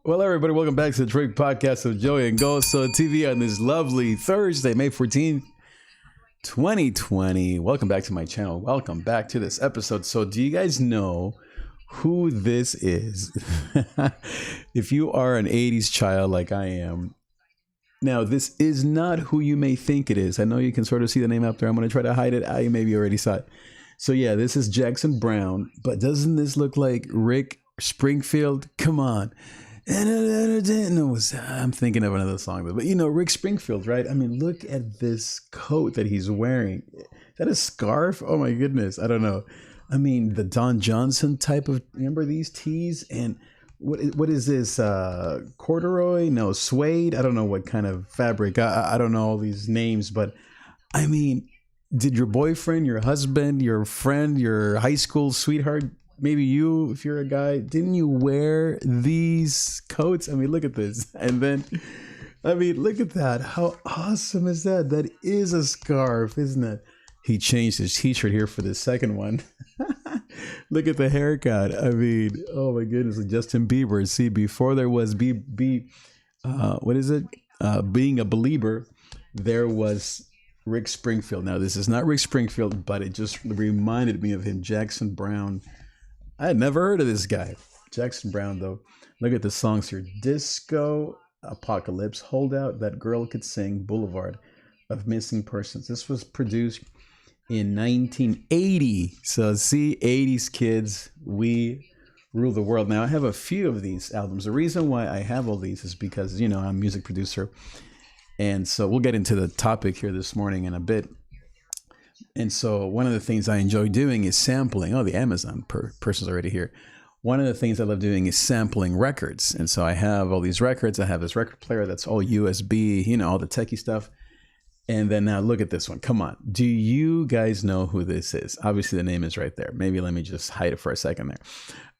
Well, everybody, welcome back to the Drake Podcast of Joey and Goso TV on this lovely Thursday, May 14th, 2020. Welcome back to my channel. Welcome back to this episode. So, do you guys know who this is? If you are an 80s child like I am, now this is not who you may think it is. I know you can sort of see the name up there. I'm going to try to hide it. I maybe already saw it. So, yeah, this is Jackson Browne. But doesn't this look like Rick Springfield? Come on. No, I'm thinking of another song, but you know, Rick Springfield, right? I mean, look at this coat that he's wearing. Is that a scarf? Oh my goodness, I don't know. I mean, the Don Johnson type of, remember these tees? And what is this? Corduroy? No, suede? I don't know what kind of fabric. I don't know all these names, but I mean, did your boyfriend, your husband, your friend, your high school sweetheart, maybe you, if you're a guy, didn't you wear these coats? I mean, look at this. And then, I mean, look at that. How awesome is that? That is a scarf, isn't it? He changed his t-shirt here for the second one. Look at the haircut. I mean, oh my goodness, Justin Bieber. See, before there was what is it? Being a believer, there was Rick Springfield. Now, this is not Rick Springfield, but it just reminded me of him, Jackson Browne. I had never heard of this guy. Jackson Browne, though. Look at the songs here. Disco Apocalypse, Holdout, That Girl Could Sing, Boulevard of Missing Persons. This was produced in 1980. So see, 80s kids, we rule the world. Now, I have a few of these albums. The reason why I have all these is because, you know, I'm a music producer. And so we'll get into the topic here this morning in a bit. And so one of the things I enjoy doing is sampling. Oh, the Amazon person's already here. One of the things I love doing is sampling records. And so I have all these records. I have this record player that's all USB, you know, all the techie stuff. And then now look at this one. Come on. Do you guys know who this is? Obviously, the name is right there. Maybe let me just hide it for a second there.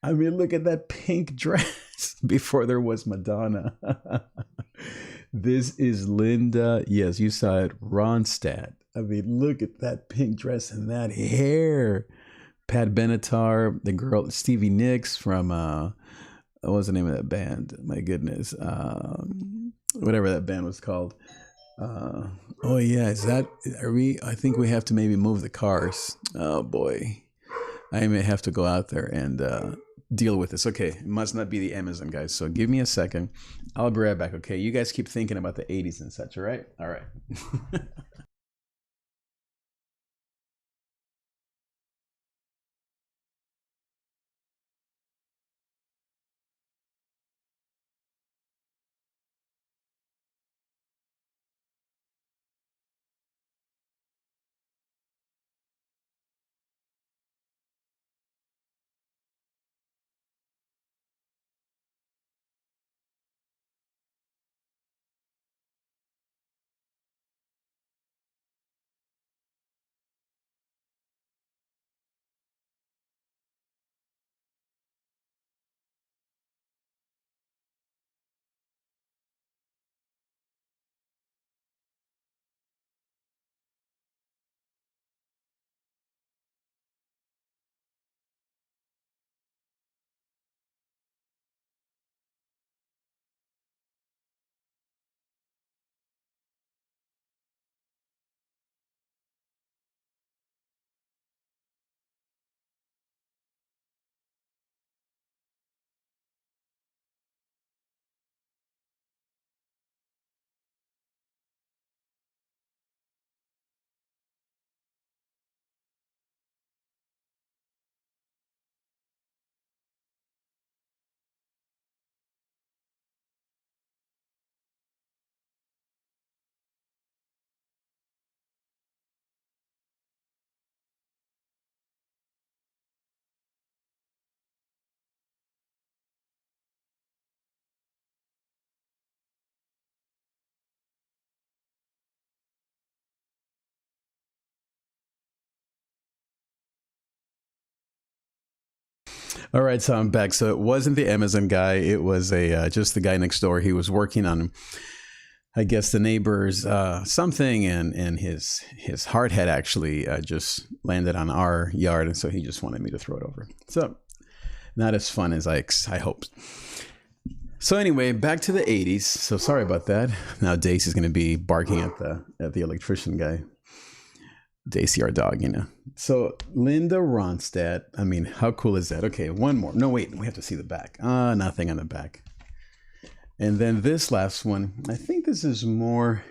I mean, look at that pink dress before there was Madonna. This is Linda. Yes, you saw it. Ronstadt. I mean, look at that pink dress and that hair. Pat Benatar, the girl, Stevie Nicks from, what was the name of that band? My goodness. Whatever that band was called. Oh, yeah. I think we have to maybe move the cars. Oh, boy. I may have to go out there and deal with this. Okay. It must not be the Amazon, guys. So give me a second. I'll be right back. Okay. You guys keep thinking about the 80s and such. All right. All right. All right, so I'm back. So it wasn't the Amazon guy. It was just the guy next door. He was working on, I guess, the neighbor's something, and his hard hat actually just landed on our yard, and so he just wanted me to throw it over. So not as fun as I hoped. So anyway, back to the 80s. So sorry about that. Now Dace is going to be barking at the electrician guy. Daisy, our dog, you know. So Linda Ronstadt. I mean, how cool is that? Okay, one more. No, wait, we have to see the back. Nothing on the back. And then this last one, I think this is more,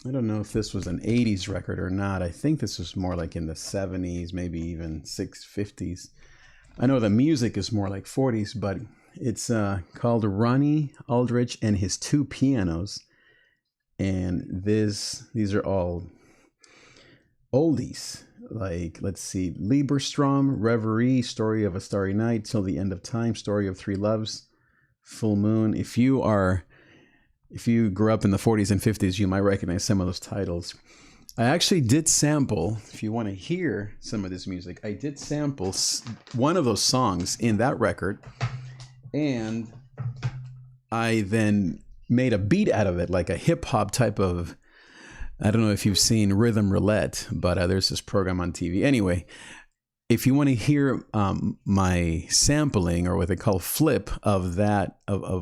I don't know if this was an 80s record or not. I think this was more like in the 70s, maybe even 50s. I know the music is more like 40s, but it's called Ronnie Aldrich and His Two Pianos. And these are all oldies. Like, let's see, Lieberstrom, Reverie, Story of a Starry Night, Till the End of Time, Story of Three Loves, Full Moon. If you grew up in the 40s and 50s, you might recognize some of those titles. I actually did sample, if you want to hear some of this music, I did sample one of those songs in that record, and I then made a beat out of it, like a hip hop type of, I don't know if you've seen Rhythm Roulette, but there's this program on TV. Anyway, if you want to hear my sampling, or what they call flip of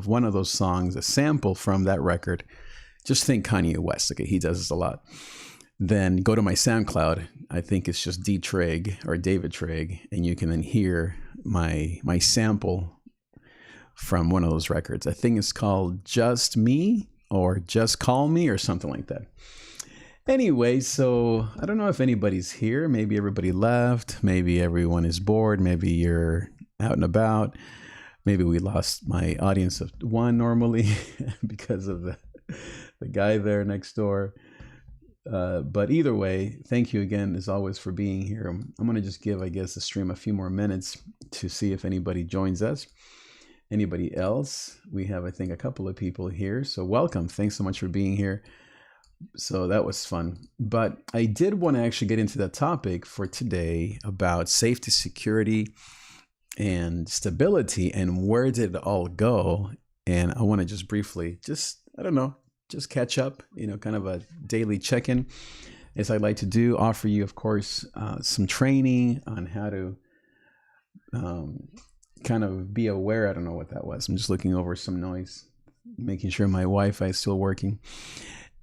one of those songs, a sample from that record, just think Kanye West. Okay, he does this a lot. Then go to my SoundCloud. I think it's just D Trigg or David Trigg, and you can then hear my sample from one of those records. I think it's called Just Me or Just Call Me or something like that. Anyway, so I don't know if anybody's here. Maybe everybody left. Maybe everyone is bored. Maybe you're out and about. Maybe we lost my audience of one normally because of the guy there next door. But either way, thank you again, as always, for being here. I'm going to just give, I guess, the stream a few more minutes to see if anybody joins us. Anybody else? We have, I think, a couple of people here. So welcome. Thanks so much for being here. So that was fun. But I did want to actually get into the topic for today about safety, security, and stability, and where did it all go? And I want to just briefly, just catch up, kind of a daily check-in, as I like to do, offer you, of course, some training on how to kind of be aware. I don't know what that was. I'm just looking over some noise, making sure my Wi-Fi is still working.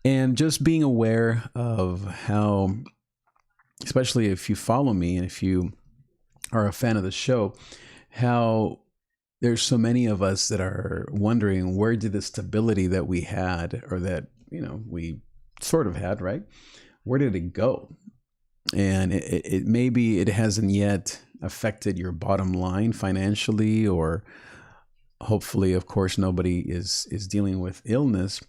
And just being aware of how, especially if you follow me and if you are a fan of the show, how there's so many of us that are wondering, where did the stability that we had, or that, we sort of had, right? Where did it go? And it maybe it hasn't yet affected your bottom line financially, or hopefully, of course, nobody is dealing with illness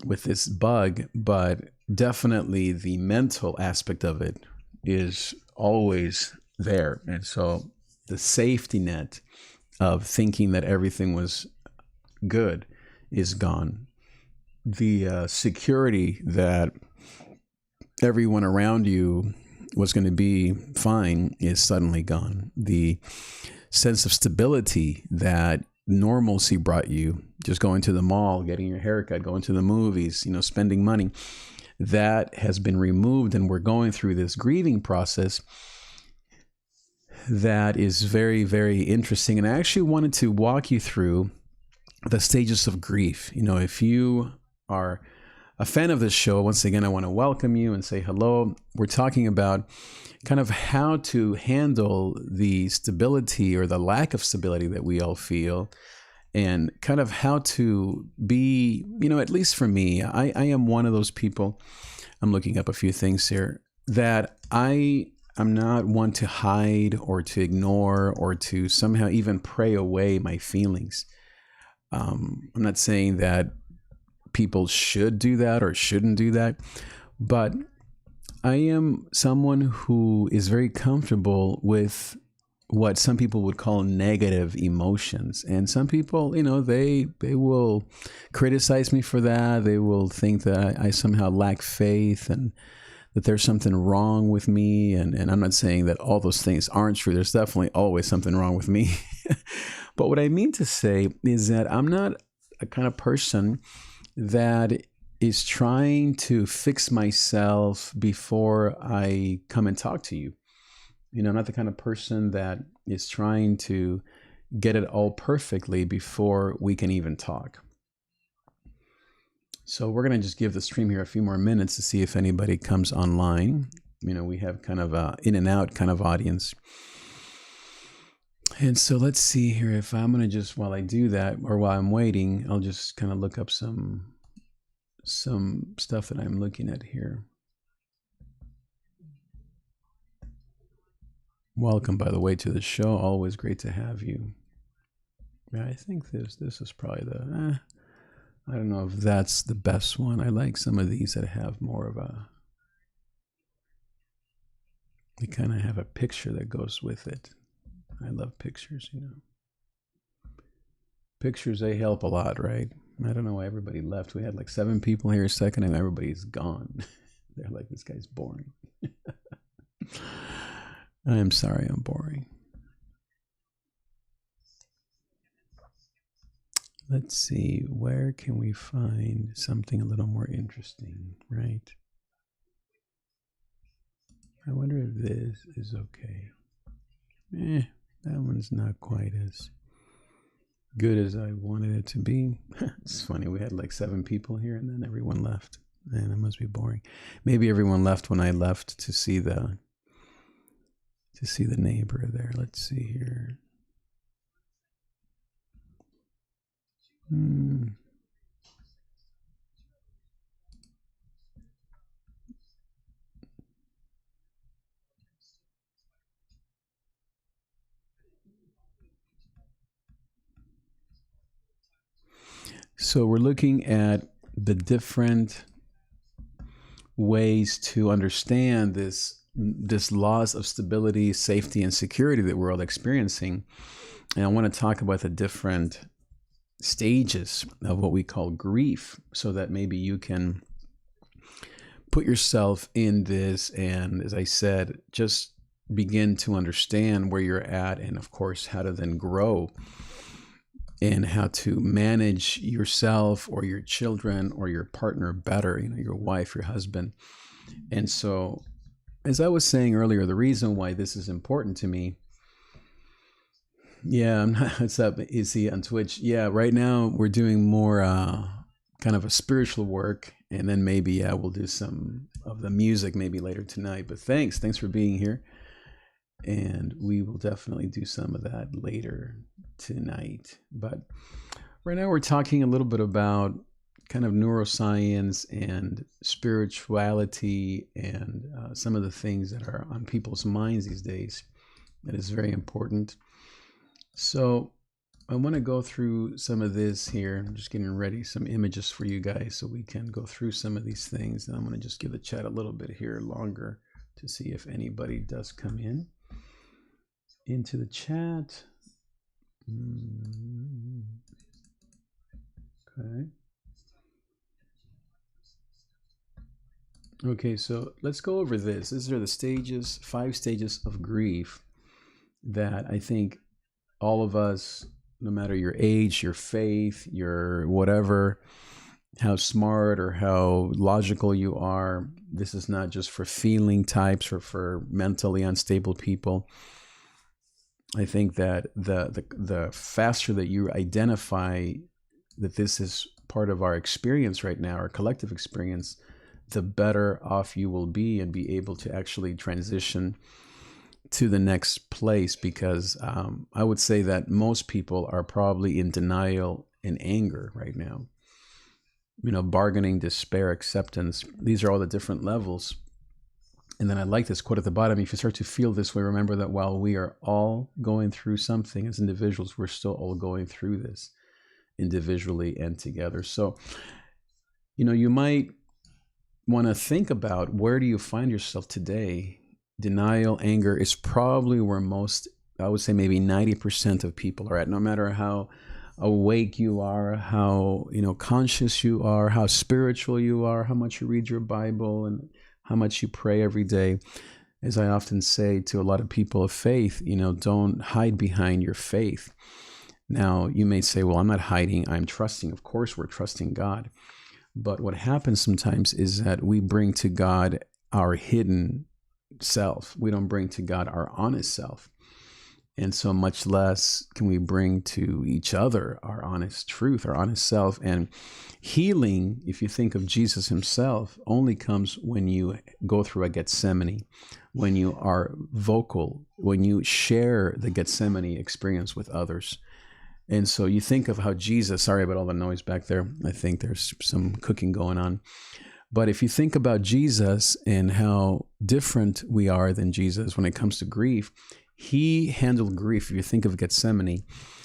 with this bug, but definitely the mental aspect of it is always there. And so the safety net of thinking that everything was good is gone. The security that everyone around you was going to be fine is suddenly gone. The sense of stability that normalcy brought you, just going to the mall, getting your haircut, going to the movies, spending money, that has been removed, and we're going through this grieving process that is very, very interesting. And I actually wanted to walk you through the stages of grief. If you are a fan of this show, once again, I want to welcome you and say hello. We're talking about kind of how to handle the stability or the lack of stability that we all feel, and kind of how to be, at least for me, I am one of those people, I'm looking up a few things here, that I'm not one to hide or to ignore or to somehow even pray away my feelings. I'm not saying that people should do that or shouldn't do that, but I am someone who is very comfortable with what some people would call negative emotions. And some people, they will criticize me for that. They will think that I somehow lack faith and that there's something wrong with me. And I'm not saying that all those things aren't true. There's definitely always something wrong with me. But what I mean to say is that I'm not a kind of person that is trying to fix myself before I come and talk to you. I'm not the kind of person that is trying to, get it all perfectly before we can even talk. So we're going to just give the stream here a few more minutes to see if anybody comes online. We have kind of a in and out kind of audience. And so let's see here if I'm going to just, while I do that, or while I'm waiting, I'll just kind of look up some stuff that I'm looking at here. Welcome, by the way, to the show. Always great to have you. Yeah, I think this is probably the, I don't know if that's the best one. I like some of these that have more of a, they kind of have a picture that goes with it. I love pictures, Pictures, they help a lot, right? I don't know why everybody left. We had like 7 people here a second and everybody's gone. They're like, this guy's boring. I am sorry I'm boring. Let's see, where can we find something a little more interesting, right? I wonder if this is okay. That one's not quite as good as I wanted it to be. It's funny, we had like 7 people here and then everyone left. Man, it must be boring. Maybe everyone left when I left to see the neighbor there. Let's see here. So we're looking at the different ways to understand this loss of stability, safety, and security that we're all experiencing. And I want to talk about the different stages of what we call grief, so that maybe you can put yourself in this and, as I said, just begin to understand where you're at, and of course how to then grow and how to manage yourself or your children or your partner better, your wife, your husband. And so, as I was saying earlier, the reason why this is important to me, what's up, Izzy on Twitch? Yeah, right now we're doing more kind of a spiritual work, and then maybe we'll do some of the music maybe later tonight. But thanks for being here, and we will definitely do some of that later tonight. But right now we're talking a little bit about kind of neuroscience and spirituality and some of the things that are on people's minds these days. That is very important. So I want to go through some of this here. I'm just getting ready some images for you guys so we can go through some of these things. And I'm going to just give the chat a little bit here longer to see if anybody does come into the chat. Okay, so let's go over this. These are the 5 stages of grief that I think all of us, no matter your age, your faith, your whatever, how smart or how logical you are, this is not just for feeling types or for mentally unstable people. I think that the faster that you identify that this is part of our experience right now, our collective experience, the better off you will be and be able to actually transition to the next place. Because I would say that most people are probably in denial and anger right now. Bargaining, despair, acceptance. These are all the different levels. And then I like this quote at the bottom. If you start to feel this way, remember that while we are all going through something as individuals, we're still all going through this individually and together. So, you might want to think about, where do you find yourself today? Denial, anger is probably where most, I would say maybe 90% of people are at, no matter how awake you are, how conscious you are, how spiritual you are, how much you read your Bible, and how much you pray every day. As I often say to a lot of people of faith, don't hide behind your faith. Now, you may say, well, I'm not hiding, I'm trusting. Of course, we're trusting God. But what happens sometimes is that we bring to God our hidden self. We don't bring to God our honest self. And so much less can we bring to each other our honest truth, our honest self. And healing, if you think of Jesus himself, only comes when you go through a Gethsemane, when you are vocal, when you share the Gethsemane experience with others. And so you think of how Jesus, sorry about all the noise back there. I think there's some cooking going on. But if you think about Jesus and how different we are than Jesus when it comes to grief, he handled grief. If you think of Gethsemane,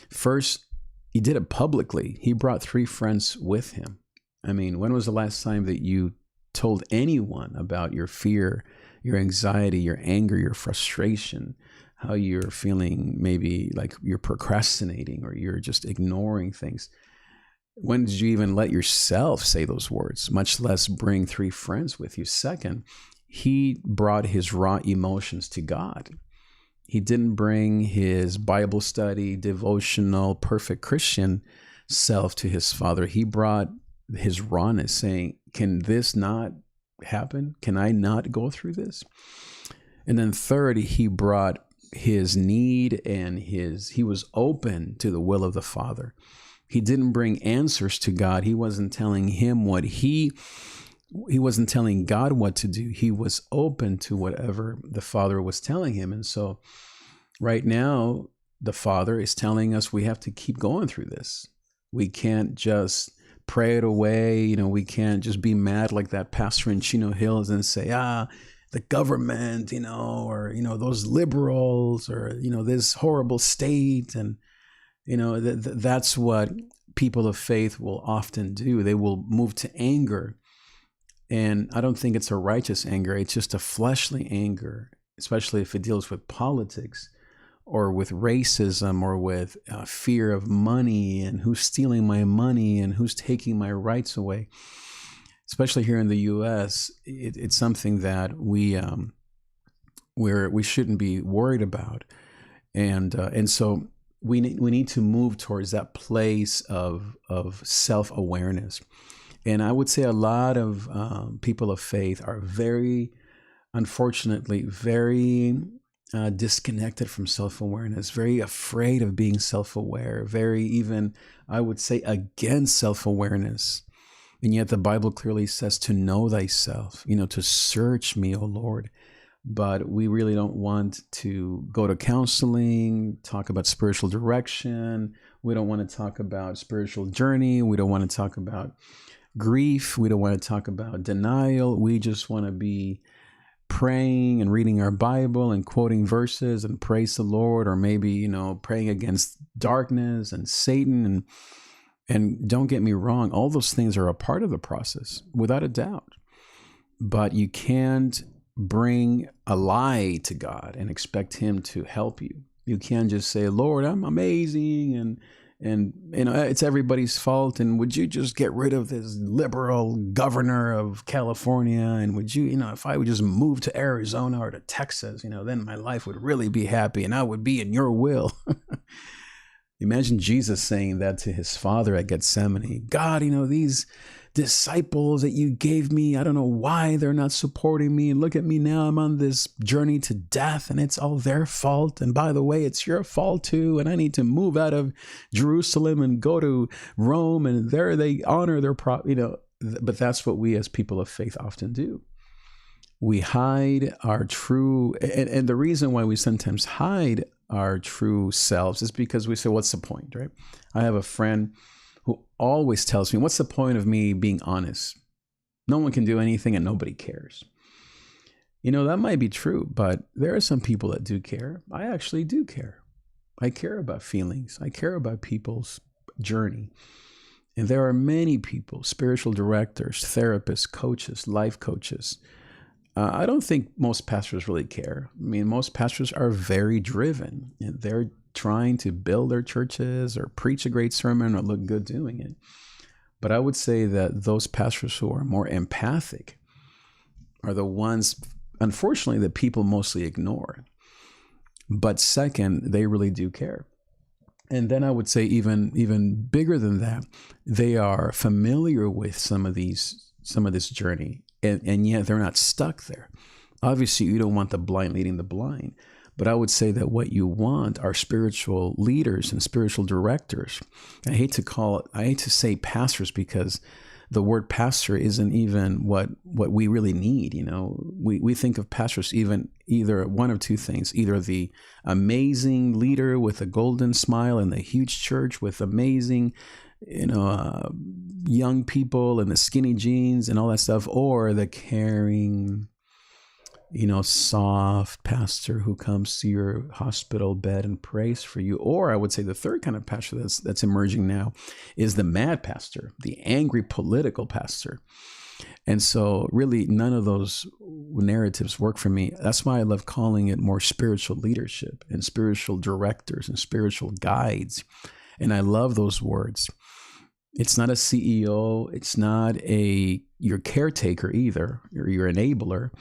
first, he did it publicly. He brought 3 friends with him. I mean, when was the last time that you told anyone about your fear, your anxiety, your anger, your frustration, how you're feeling maybe like you're procrastinating or you're just ignoring things? When did you even let yourself say those words, much less bring 3 friends with you? Second, he brought his raw emotions to God. He didn't bring his Bible study, devotional, perfect Christian self to his Father. He brought his rawness, saying, can this not happen? Can I not go through this? And then third, he brought his need and he was open to the will of the Father. He didn't bring answers to God. He wasn't telling him what he wasn't telling God what to do. He was open to whatever the Father was telling him. And so right now, the Father is telling us we have to keep going through this. We can't just pray it away. We can't just be mad like that pastor in Chino Hills and say, the government, or, those liberals, or, this horrible state. And, that's what people of faith will often do. They will move to anger. And I don't think it's a righteous anger. It's just a fleshly anger, especially if it deals with politics or with racism or with fear of money and who's stealing my money and who's taking my rights away. Especially here in the U.S., it's something that we shouldn't be worried about, and so we need to move towards that place of self-awareness. And I would say a lot of people of faith are unfortunately, very disconnected from self-awareness, very afraid of being self-aware, very even, I would say, against self-awareness. And yet the Bible clearly says to know thyself, to search me, O Lord. But we really don't want to go to counseling, talk about spiritual direction. We don't want to talk about spiritual journey. We don't want to talk about grief. We don't want to talk about denial. We just want to be praying and reading our Bible and quoting verses and praise the Lord, or maybe, praying against darkness and Satan. And don't get me wrong, all those things are a part of the process, without a doubt. But you can't bring a lie to God and expect him to help you. You can't just say, Lord, I'm amazing, and it's everybody's fault, and would you just get rid of this liberal governor of California, and would you, if I would just move to Arizona or to Texas, then my life would really be happy and I would be in your will. Imagine Jesus saying that to his Father at Gethsemane. God, these disciples that you gave me, I don't know why they're not supporting me. And look at me now, I'm on this journey to death and it's all their fault. And by the way, it's your fault too. And I need to move out of Jerusalem and go to Rome. And there they honor their, but that's what we as people of faith often do. We hide our true, and the reason why we sometimes hide our true selves is because we say, what's the point, right? I have a friend who always tells me, what's the point of me being honest? No one can do anything and nobody cares. That might be true, but there are some people that do care. I actually do care. I care about feelings. I care about people's journey. And there are many people, spiritual directors, therapists, coaches, life coaches. I don't think most pastors really care. I mean, most pastors are very driven and they're trying to build their churches or preach a great sermon or look good doing it. But I would say that those pastors who are more empathic are the ones, unfortunately, that people mostly ignore. But second, they really do care. And then I would say even bigger than that, they are familiar with some of this journey. And yet they're not stuck there. Obviously, you don't want the blind leading the blind, But I would say that what you want are spiritual leaders and spiritual directors. I hate to say pastors, because the word pastor isn't even what we really need. We think of pastors either one of two things: either the amazing leader with a golden smile and the huge church with amazing, young people and the skinny jeans and all that stuff, or the caring, soft pastor who comes to your hospital bed and prays for you. Or I would say the third kind of pastor that's emerging now is the mad pastor, the angry political pastor. And so really none of those narratives work for me. That's why I love calling it more spiritual leadership and spiritual directors and spiritual guides. And I love those words. It's not a CEO. It's not your caretaker either, or your enabler,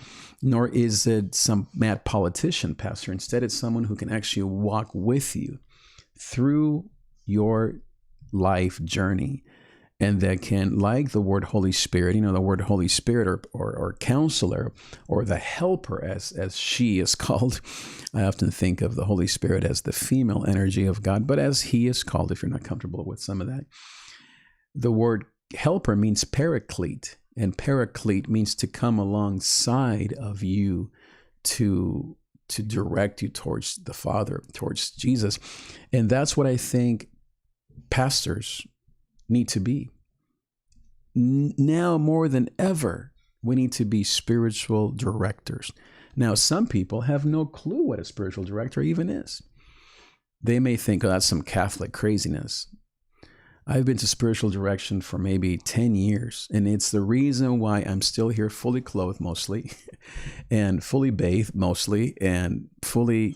nor is it some mad politician pastor. Instead, it's someone who can actually walk with you through your life journey, and that can, like the word Holy Spirit, the word Holy Spirit or counselor, or the helper as she is called. I often think of the Holy Spirit as the female energy of God, but as he is called, if you're not comfortable with some of that. The word helper means paraclete, and paraclete means to come alongside of you to direct you towards the Father, towards Jesus. And that's what I think pastors need to be. Now more than ever, we need to be spiritual directors. Now, some people have no clue what a spiritual director even is. They may think, oh, that's some Catholic craziness. I've been to spiritual direction for maybe 10 years, and it's the reason why I'm still here, fully clothed mostly, and fully bathed mostly, and fully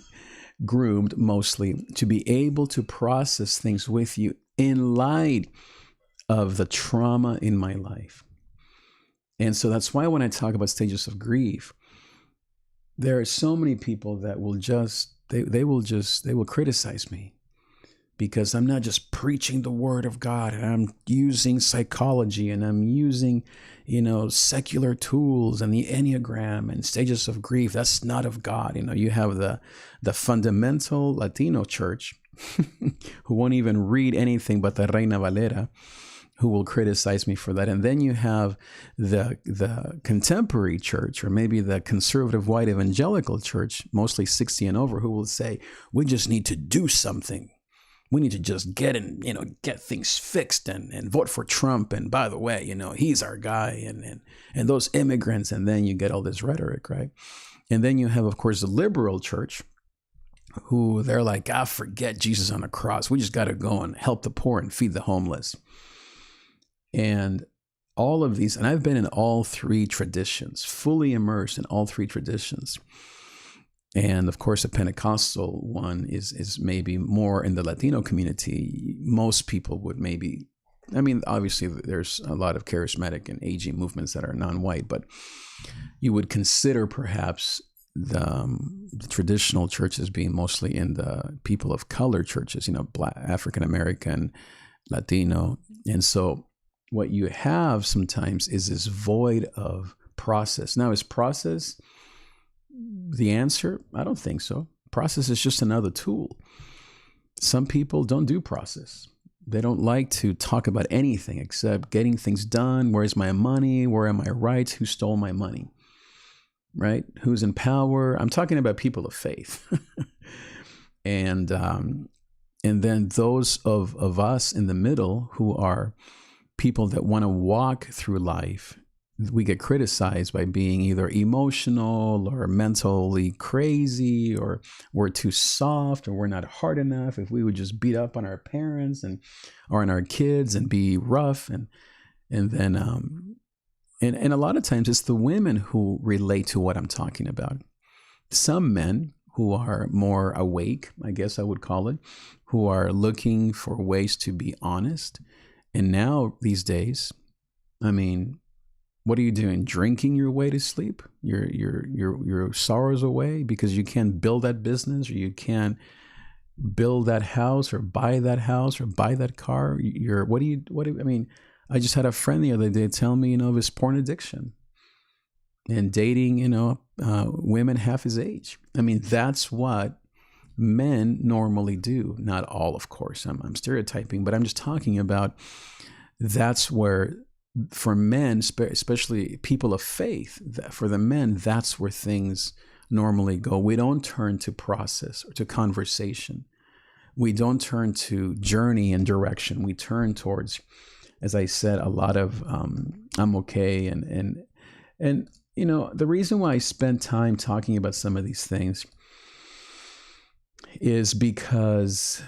groomed mostly, to be able to process things with you in light of the trauma in my life. And so that's why when I talk about stages of grief, there are so many people that will they will criticize me, because I'm not just preaching the word of God, and I'm using psychology, and I'm using, secular tools and the Enneagram and stages of grief. That's not of God. You have the fundamental Latino church who won't even read anything but the Reina Valera, who will criticize me for that. And then you have the contemporary church, or maybe the conservative white evangelical church, mostly 60 and over, who will say, we just need to do something. We need to just get things fixed and vote for Trump. And by the way, he's our guy, and those immigrants. And then you get all this rhetoric, right? And then you have, of course, the liberal church, who they're like, forget Jesus on the cross. We just got to go and help the poor and feed the homeless. And all of these, and I've been in all three traditions, fully immersed in all three traditions. And of course, the Pentecostal one is maybe more in the Latino community. Most people would maybe, obviously there's a lot of charismatic and AG movements that are non-white, but you would consider perhaps the traditional churches being mostly in the people of color churches, Black, African American, Latino. And so what you have sometimes is this void of process. Now, is process the answer? I don't think so. Process is just another tool. Some people don't do process. They don't like to talk about anything except getting things done. Where's my money? Where are my rights? Who stole my money? Right? Who's in power? I'm talking about people of faith. And then those of us in the middle, who are people that want to walk through life, we get criticized by being either emotional or mentally crazy, or we're too soft, or we're not hard enough. If we would just beat up on our parents or on our kids and be rough, and then a lot of times it's the women who relate to what I'm talking about. Some men who are more awake, I guess I would call it, who are looking for ways to be honest. And now these days, what are you doing? Drinking your way to sleep? Your sorrows away because you can't build that business, or you can't build that house, or buy that house, or buy that car. I just had a friend the other day tell me, of his porn addiction. and dating, women half his age. I mean, that's what men normally do. Not all, of course. I'm stereotyping, but I'm just talking about that's where, for men, especially people of faith, for the men, that's where things normally go. We don't turn to process or to conversation. We don't turn to journey and direction. We turn towards, as I said, a lot of I'm okay. And the reason why I spend time talking about some of these things is because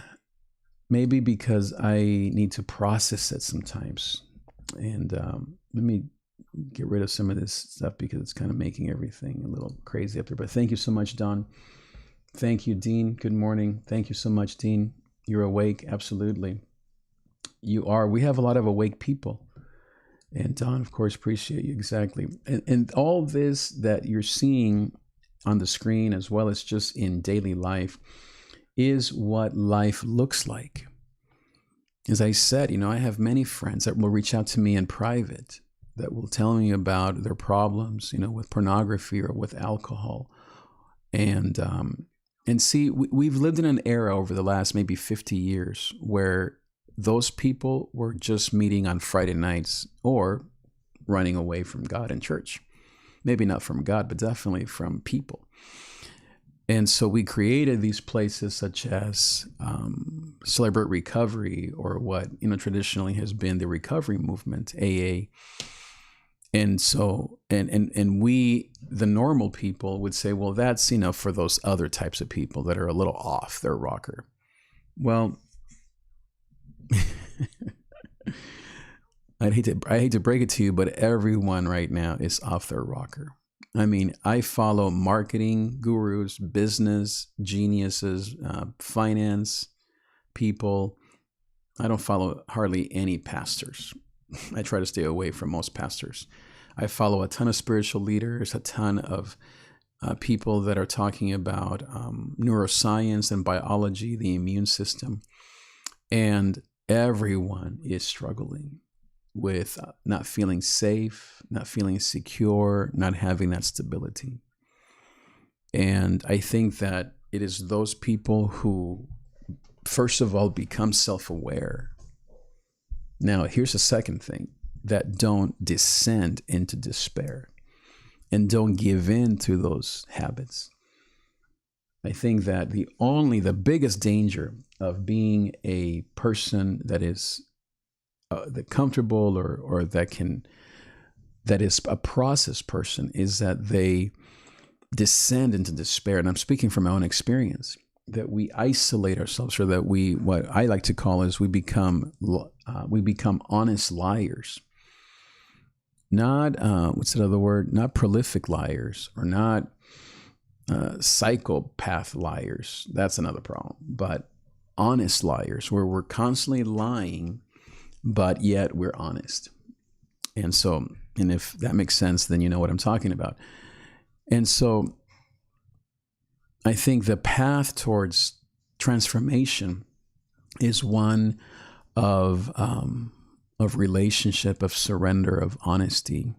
I need to process it sometimes. And let me get rid of some of this stuff because it's kind of making everything a little crazy up there. But thank you so much, Don. Thank you, Dean. Good morning. Thank you so much, Dean. You're awake. Absolutely. You are. We have a lot of awake people. And Don, of course, appreciate you. Exactly. And all this that you're seeing on the screen, as well as just in daily life, is what life looks like. As I said, I have many friends that will reach out to me in private that will tell me about their problems, with pornography or with alcohol. And see, we've lived in an era over the last maybe 50 years where those people were just meeting on Friday nights or running away from God and church. Maybe not from God, but definitely from people. And so we created these places such as Celebrate Recovery, or what traditionally has been the recovery movement, AA. And so, and we, the normal people, would say, well, that's for those other types of people that are a little off their rocker. Well, I hate to break it to you, but everyone right now is off their rocker. I mean, I follow marketing gurus, business geniuses, finance people. I don't follow hardly any pastors. I try to stay away from most pastors. I follow a ton of spiritual leaders, a ton of people that are talking about neuroscience and biology, the immune system. And everyone is struggling with not feeling safe, not feeling secure, not having that stability. And I think that it is those people who, first of all, become self-aware. Now, here's the second thing, that don't descend into despair and don't give in to those habits. I think that the biggest danger of being a person that is that comfortable or that is a process person is that they descend into despair. And I'm speaking from my own experience, that we isolate ourselves, or that what I like to call is we become honest liars. Not, what's the other word? Not prolific liars, or not psychopath liars. That's another problem. But honest liars, where we're constantly lying, but yet we're honest. And so, and if that makes sense, then you know what I'm talking about. And so I think the path towards transformation is one of relationship, of surrender, of honesty,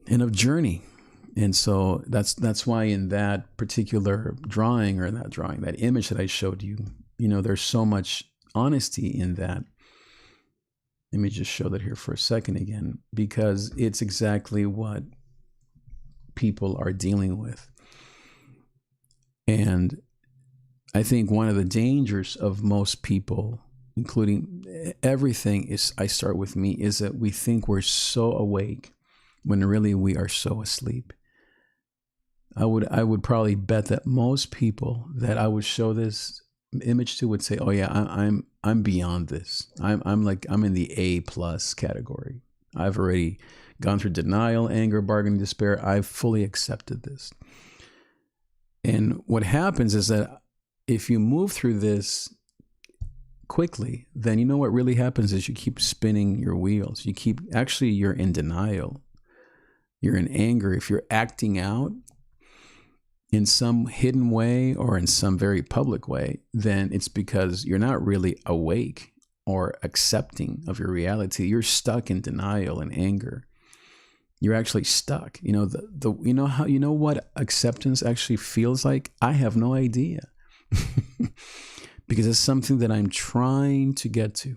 and of journey. And so that's why in that particular drawing, or that image that I showed you, there's so much honesty in that. Let me just show that here for a second again, because it's exactly what people are dealing with. And I think one of the dangers of most people, including everything, is, I start with me, is that we think we're so awake when really we are so asleep. I would probably bet that most people that I would show this image to would say, "Oh yeah, I'm beyond this. I'm in the A+ category. I've already gone through denial, anger, bargaining, despair. I've fully accepted this." And what happens is that if you move through this quickly, then you know what really happens is you keep spinning your wheels. You're in denial. You're in anger. If you're acting out in some hidden way or in some very public way, then it's because you're not really awake or accepting of your reality. You're stuck in denial and anger. you're actually stuck. You know what acceptance actually feels like? I have no idea. Because it's something that I'm trying to get to.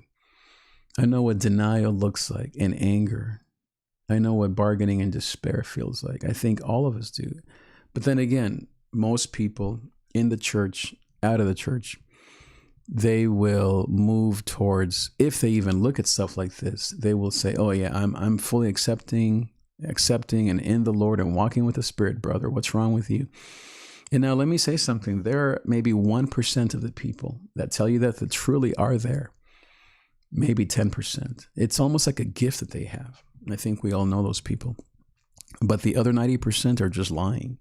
I know what denial looks like and anger. I know what bargaining and despair feels like. I think all of us do. But then again, most people in the church, out of the church, they will move towards, if they even look at stuff like this, they will say, oh yeah, I'm fully accepting and in the Lord and walking with the Spirit, brother. What's wrong with you? And now let me say something. There are maybe 1% of the people that tell you that truly are there. Maybe 10%. It's almost like a gift that they have. I think we all know those people. But the other 90% are just lying.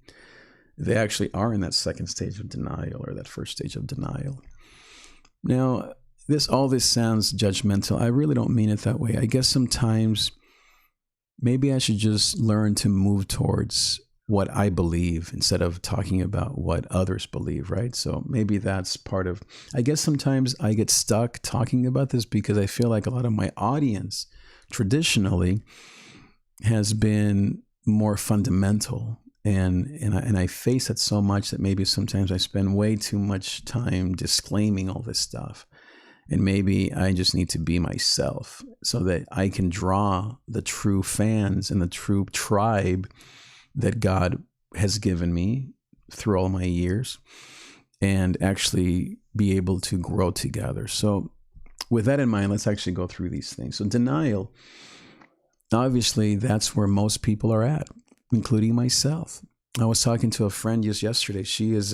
They actually are in that second stage of denial or that first stage of denial. Now, all this sounds judgmental. I really don't mean it that way. I guess sometimes maybe I should just learn to move towards what I believe instead of talking about what others believe, right? So maybe that's part of, I guess sometimes I get stuck talking about this because I feel like a lot of my audience traditionally has been more fundamental. And I face it so much that maybe sometimes I spend way too much time disclaiming all this stuff. And maybe I just need to be myself so that I can draw the true fans and the true tribe that God has given me through all my years and actually be able to grow together. So with that in mind, let's actually go through these things. So denial, obviously that's where most people are at, including myself. I was talking to a friend just yesterday. She has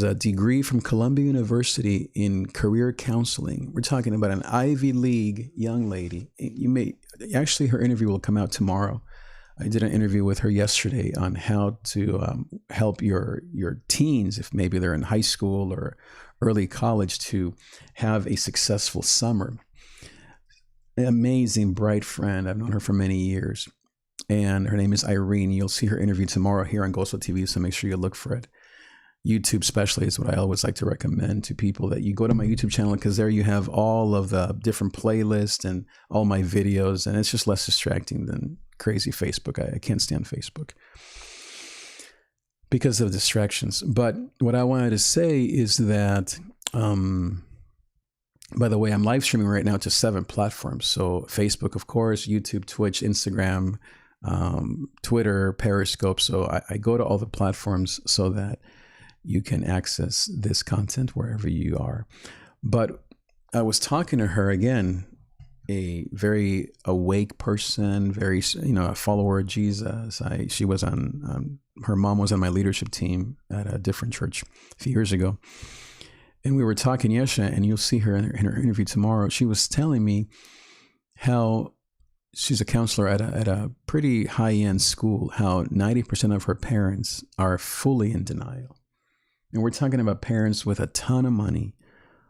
a degree from Columbia University in career counseling. We're talking about an Ivy League young lady. Her interview will come out tomorrow. I did an interview with her yesterday on how to help your teens, if maybe they're in high school or early college, to have a successful summer. An amazing, bright friend. I've known her for many years. And her name is Irene. You'll see her interview tomorrow here on Gospel TV, so make sure you look for it. YouTube especially is what I always like to recommend to people, that you go to my YouTube channel, because there you have all of the different playlists and all my videos, and it's just less distracting than crazy Facebook. I can't stand Facebook because of distractions. But what I wanted to say is that, by the way, I'm live streaming right now to 7 platforms. So Facebook, of course, YouTube, Twitch, Instagram, Twitter, Periscope. So I go to all the platforms so that you can access this content wherever you are. But I was talking to her again, a very awake person, very, a follower of Jesus. She was on, her mom was on my leadership team at a different church a few years ago. And we were talking yesterday, and you'll see her in her interview tomorrow. She was telling me how she's a counselor at a pretty high-end school, how 90% of her parents are fully in denial. And we're talking about parents with a ton of money,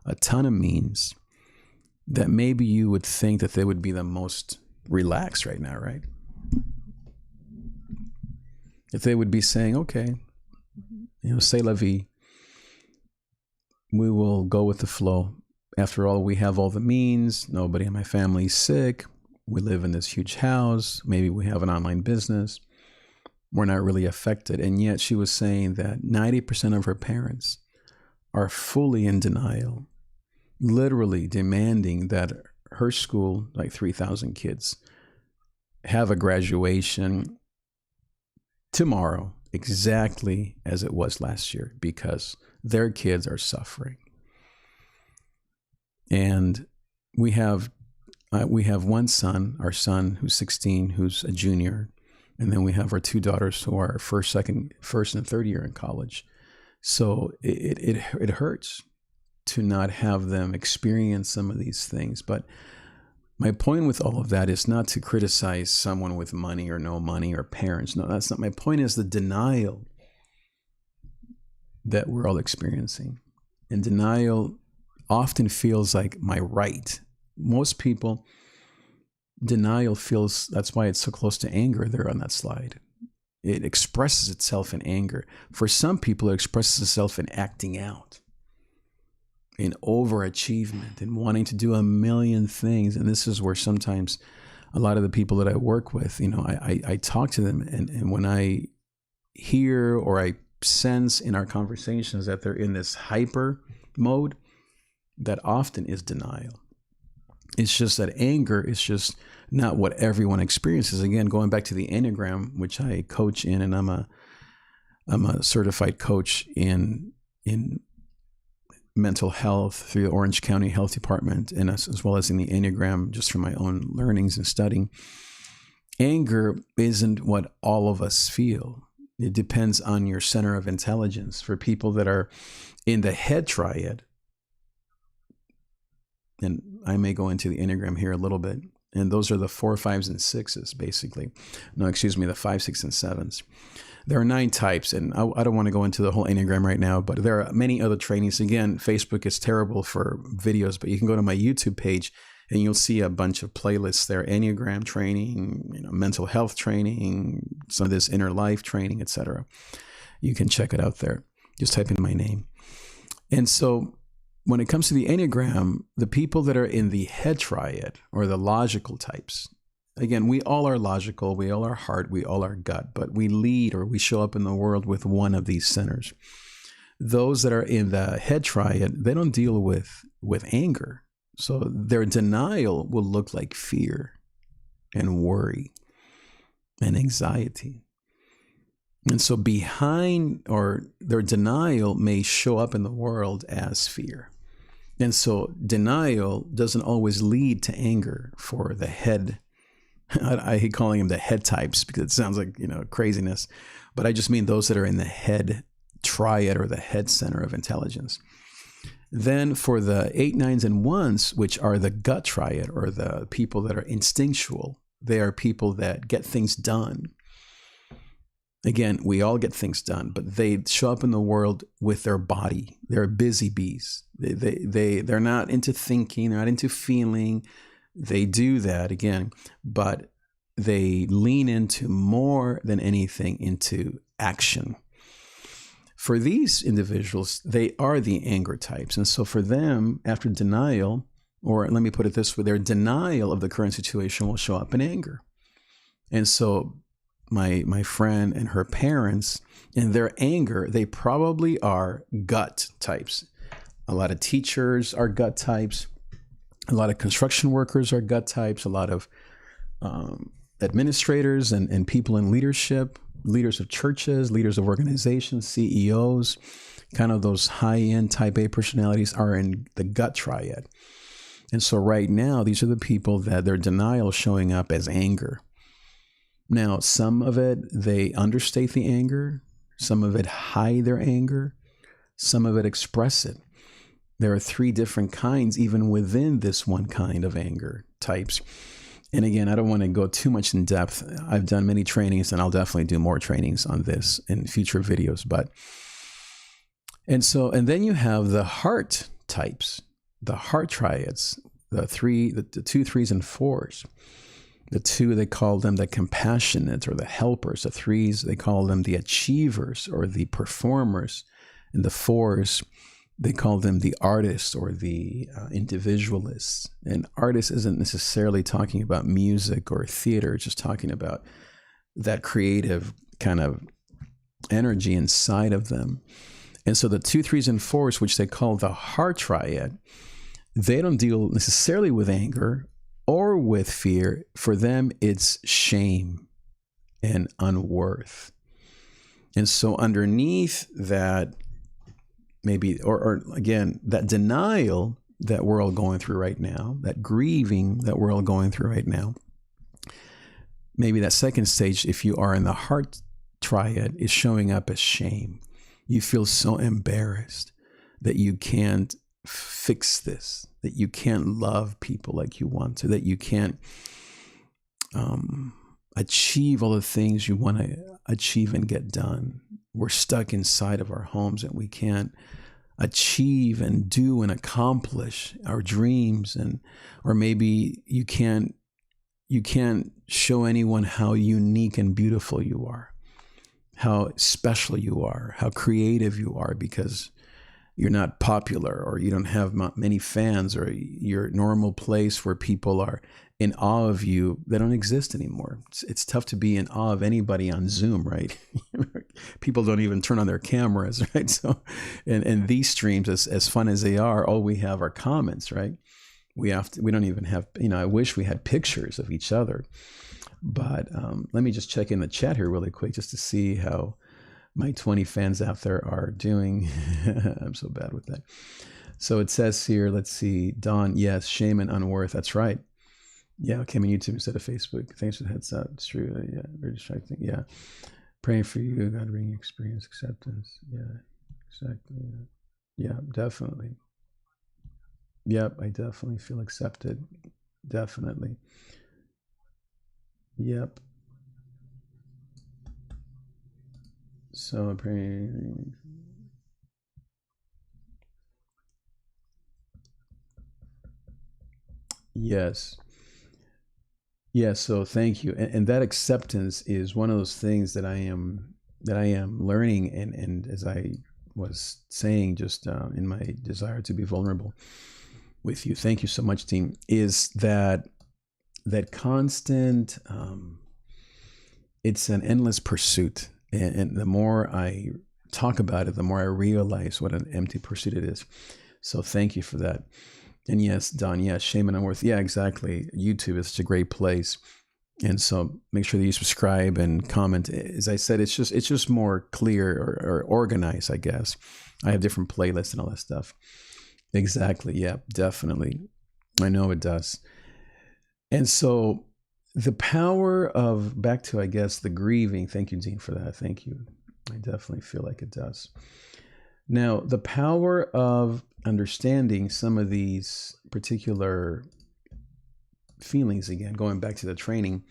a ton of means, that maybe you would think that they would be the most relaxed right now, right? If they would be saying, okay, c'est la vie. We will go with the flow. After all, we have all the means. Nobody in my family is sick. We live in this huge house. Maybe we have an online business. We're not really affected. And yet she was saying that 90% of her parents are fully in denial, literally demanding that her school, like 3,000 kids, have a graduation tomorrow, exactly as it was last year, because their kids are suffering. And we have one son, our son, who's 16, who's a junior. And then we have our 2 daughters who are first and third year in college. So it hurts to not have them experience some of these things. But my point with all of that is not to criticize someone with money or no money or parents. No, that's not my point. Is the denial that we're all experiencing. And denial often feels like my right. Most people, denial feels, that's why it's so close to anger there on that slide. It expresses itself in anger. For some people, it expresses itself in acting out, in overachievement, in wanting to do a million things. And this is where sometimes a lot of the people that I work with, I talk to them, and when I hear or I sense in our conversations that they're in this hyper mode, that often is denial. It's just that anger is just not what everyone experiences. Again, going back to the Enneagram, which I coach in, and I'm a certified coach in mental health through the Orange County Health Department, and as well as in the Enneagram, just from my own learnings and studying. Anger isn't what all of us feel. It depends on your center of intelligence. For people that are in the head triad, and I may go into the Enneagram here a little bit, and those are the 4, 5s, and 6s, basically. No, excuse me, the 5, 6, and 7s. There are 9 types, and I don't want to go into the whole Enneagram right now, but there are many other trainings. Again, Facebook is terrible for videos, but you can go to my YouTube page and you'll see a bunch of playlists there: Enneagram training, mental health training, some of this inner life training, etc. You can check it out there. Just type in my name. And so when it comes to the Enneagram, the people that are in the head triad, or the logical types, again, we all are logical, we all are heart, we all are gut, but we lead, or we show up in the world with one of these centers. Those that are in the head triad, they don't deal with anger. So their denial will look like fear and worry and anxiety. And so behind, or their denial may show up in the world as fear. And so denial doesn't always lead to anger for the head. I hate calling them the head types because it sounds like, craziness, but I just mean those that are in the head triad, or the head center of intelligence. Then for the 8, 9s, and 1s, which are the gut triad, or the people that are instinctual, they are people that get things done. Again, we all get things done, but they show up in the world with their body. They're busy bees. They're not into thinking, they're not into feeling. They do that, again, but they lean into, more than anything, into action. For these individuals, they are the anger types. And so for them, after denial, or let me put it this way, their denial of the current situation will show up in anger. And so my friend and her parents, in their anger, they probably are gut types. A lot of teachers are gut types. A lot of construction workers are gut types. A lot of administrators and people in leadership, leaders of churches, leaders of organizations, CEOs, kind of those high-end type A personalities are in the gut triad. And so right now, these are the people that their denial is showing up as anger. Now, some of it, they understate the anger. Some of it hide their anger. Some of it express it. There are 3 different kinds, even within this one kind of anger types. And again, I don't want to go too much in depth. I've done many trainings, and I'll definitely do more trainings on this in future videos. And then you have the heart types, the heart triads, the 2, 3s, and 4s. The 2, they call them the compassionate, or the helpers. The 3s, they call them the achievers, or the performers. And the 4s, they call them the artists, or the individualists. And artist isn't necessarily talking about music or theater, it's just talking about that creative kind of energy inside of them. And so the 2, 3s, and 4s, which they call the heart triad, they don't deal necessarily with anger or with fear. For them, it's shame and unworth. And so underneath that, maybe, or again, that denial that we're all going through right now, that grieving that we're all going through right now, maybe that second stage, if you are in the heart triad, is showing up as shame. You feel so embarrassed that you can't fix this, that you can't love people like you want to, that you can't achieve all the things you want to achieve and get done. We're stuck inside of our homes, and we can't achieve and do and accomplish our dreams. Or maybe you can't show anyone how unique and beautiful you are, how special you are, how creative you are, because you're not popular, or you don't have many fans, or your normal place where people are in awe of you that don't exist anymore. It's tough to be in awe of anybody on Zoom, right? People don't even turn on their cameras, right? So, and these streams, as fun as they are, all we have are comments, right? We don't even have, I wish we had pictures of each other. But let me just check in the chat here really quick just to see how my 20 fans out there are doing. I'm so bad with that. So it says here, let's see, Don, yes, shame and unworth. That's right. Yeah, I came on YouTube instead of Facebook. Thanks for the heads up. It's true. Yeah, very distracting. Yeah. Praying for you. God bring experience, acceptance. Yeah, exactly. Yeah, definitely. Yep, I definitely feel accepted. Definitely. Yep. So I'm praying. Yes. Yeah, so thank you. And that acceptance is one of those things that I am learning, and as I was saying just in my desire to be vulnerable with you. Thank you so much, team. Is that constant it's an endless pursuit. And the more I talk about it, the more I realize what an empty pursuit it is. So thank you for that. And yes, Don, yes, shame and unworth. Yeah, exactly. YouTube is such a great place. And so make sure that you subscribe and comment. As I said, it's just more clear or organized, I guess. I have different playlists and all that stuff. Exactly. Yeah, definitely. I know it does. And so the power of, back to, I guess, the grieving. Thank you, Dean, for that. Thank you. I definitely feel like it does. Now, the power of understanding some of these particular feelings, again, going back to the training.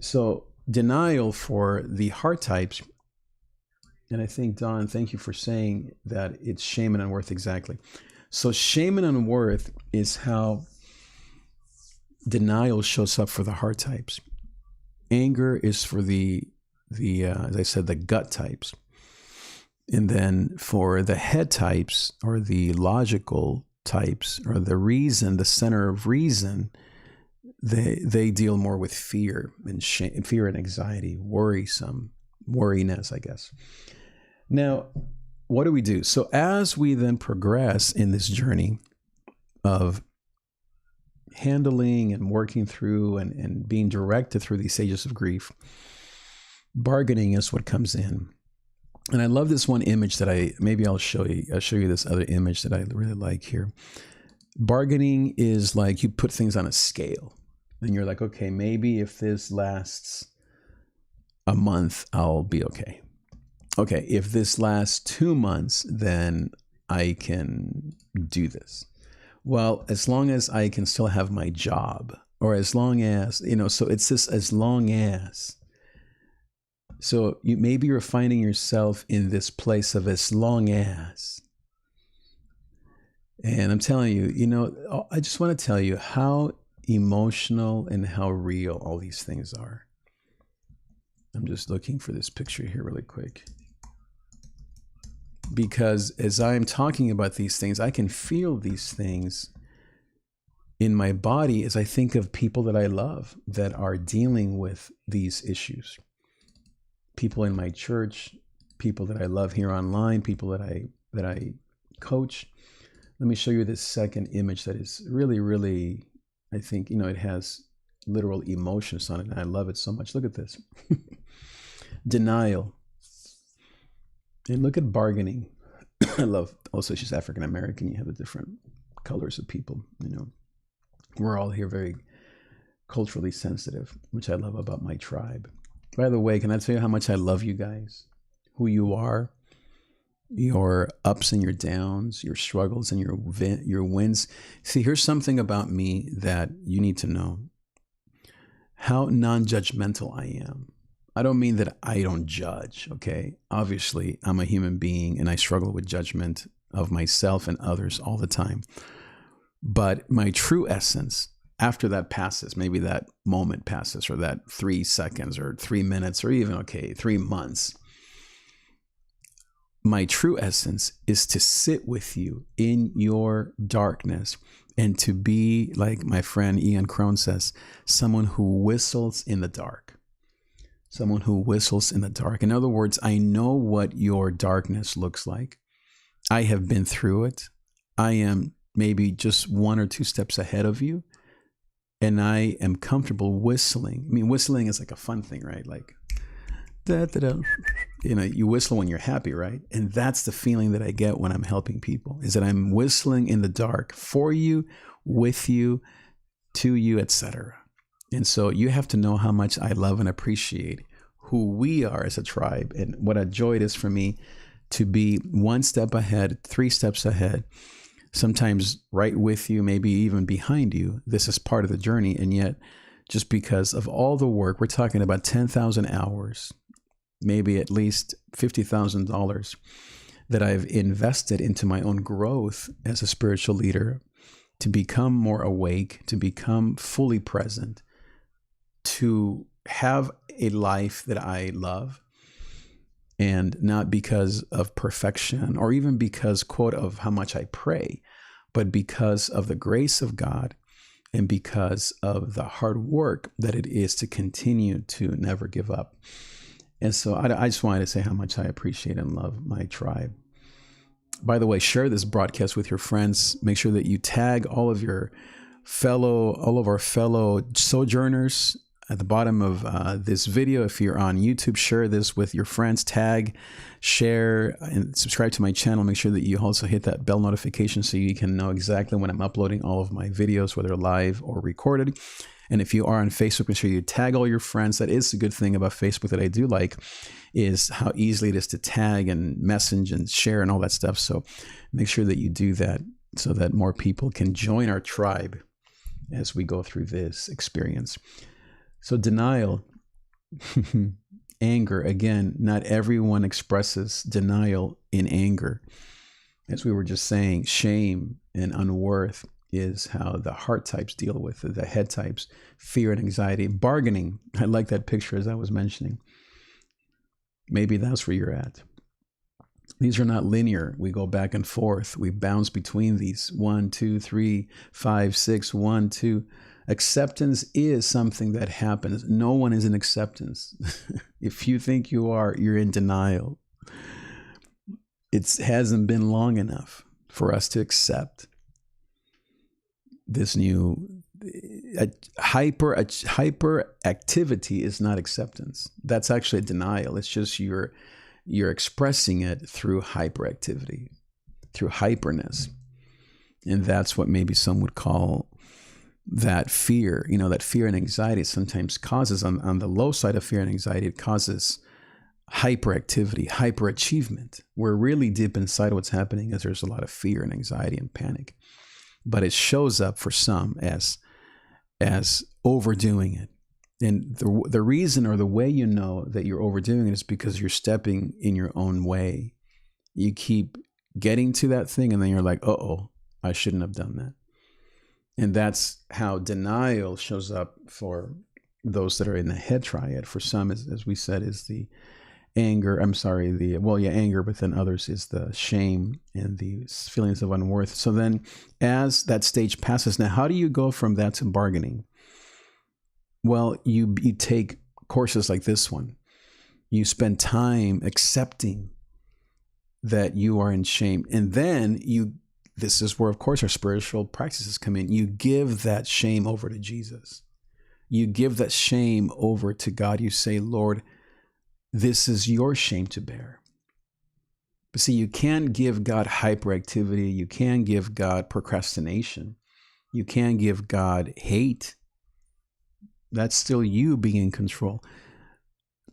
So denial for the heart types, and I think, Don, thank you for saying that it's shame and unworth. Exactly. So shame and unworth is how denial shows up for the heart types. Anger is for the as I said, the gut types. And then for the head types, or the logical types, or the reason, the center of reason, they deal more with fear and shame, fear and anxiety, worriness, I guess. Now, what do we do? So as we then progress in this journey of handling and working through and being directed through these stages of grief, bargaining is what comes in. And I love this one image that I'll show you. I'll show you this other image that I really like here. Bargaining is like you put things on a scale and you're like, okay, maybe if this lasts a month, I'll be okay. Okay, if this lasts 2 months, then I can do this. Well, as long as I can still have my job, or as long as, so it's this as long as. So maybe you're finding yourself in this place of as long as. And I'm telling you, I just want to tell you how emotional and how real all these things are. I'm just looking for this picture here really quick. Because as I'm talking about these things, I can feel these things in my body as I think of people that I love that are dealing with these issues. People in my church, people that I love here online, people that I coach. Let me show you this second image that is really, really, I think, it has literal emotions on it, and I love it so much. Look at this. Denial. And look at bargaining. I love, also she's African American. You have the different colors of people, We're all here very culturally sensitive, which I love about my tribe. By the way, can I tell you how much I love you guys? Who you are, your ups and your downs, your struggles and your wins. See, here's something about me that you need to know. How non-judgmental I am. I don't mean that I don't judge, okay? Obviously, I'm a human being and I struggle with judgment of myself and others all the time. But my true essence, after that passes, maybe that moment passes, or that 3 seconds or 3 minutes, or even, 3 months, my true essence is to sit with you in your darkness and to be, like my friend Ian Crone says, someone who whistles in the dark. Someone who whistles in the dark. In other words, I know what your darkness looks like. I have been through it. I am maybe just 1 or 2 steps ahead of you. And I am comfortable whistling. I mean, whistling is like a fun thing, right? Like, da, da, da. You know, you whistle when you're happy, right? And that's the feeling that I get when I'm helping people, is that I'm whistling in the dark for you, with you, to you, etc. And so you have to know how much I love and appreciate who we are as a tribe, and what a joy it is for me to be 1 step ahead, 3 steps ahead, sometimes right with you, maybe even behind you. This is part of the journey. And yet, just because of all the work, we're talking about 10,000 hours, maybe at least $50,000 that I've invested into my own growth as a spiritual leader, to become more awake, to become fully present, to have a life that I love, and not because of perfection or even because, quote, of how much I pray, but because of the grace of God and because of the hard work that it is to continue to never give up. And so I just wanted to say how much I appreciate and love my tribe. By the way, share this broadcast with your friends. Make sure that you tag all of our fellow sojourners at the bottom of this video. If you're on YouTube, share this with your friends, tag, share, and subscribe to my channel. Make sure that you also hit that bell notification so you can know exactly when I'm uploading all of my videos, whether live or recorded. And if you are on Facebook, make sure you tag all your friends. That is a good thing about Facebook that I do like, is how easily it is to tag and message and share and all that stuff. So make sure that you do that so that more people can join our tribe as we go through this experience. So denial, anger, again, not everyone expresses denial in anger. As we were just saying, shame and unworth is how the heart types deal with it, the head types, fear and anxiety. Bargaining, I like that picture as I was mentioning. Maybe that's where you're at. These are not linear. We go back and forth. We bounce between these 1, 2, 3, 5, 6, 1, 2. Acceptance is something that happens. No one is in acceptance. If you think you are, you're in denial. It hasn't been long enough for us to accept this new hyperactivity is not acceptance. That's actually denial. It's just you're expressing it through hyperactivity, through hyperness. And that's what maybe some would call that fear. You know, that fear and anxiety sometimes causes, on the low side of fear and anxiety, it causes hyperactivity, hyperachievement, where really deep inside what's happening is there's a lot of fear and anxiety and panic. But it shows up for some as overdoing it. And the reason or the way you know that you're overdoing it is because you're stepping in your own way. You keep getting to that thing and then you're like, uh-oh, I shouldn't have done that. And that's how denial shows up for those that are in the head triad. For some, as we said, is the anger. Anger, but then others is the shame and the feelings of unworth. So then as that stage passes, now how do you go from that to bargaining? Well, you take courses like this one. You spend time accepting that you are in shame. And then this is where, of course, our spiritual practices come in. You give that shame over to Jesus. You give that shame over to God. You say, Lord, this is your shame to bear. But see, you can't give God hyperactivity. You can give God procrastination. You can give God hate. That's still you being in control.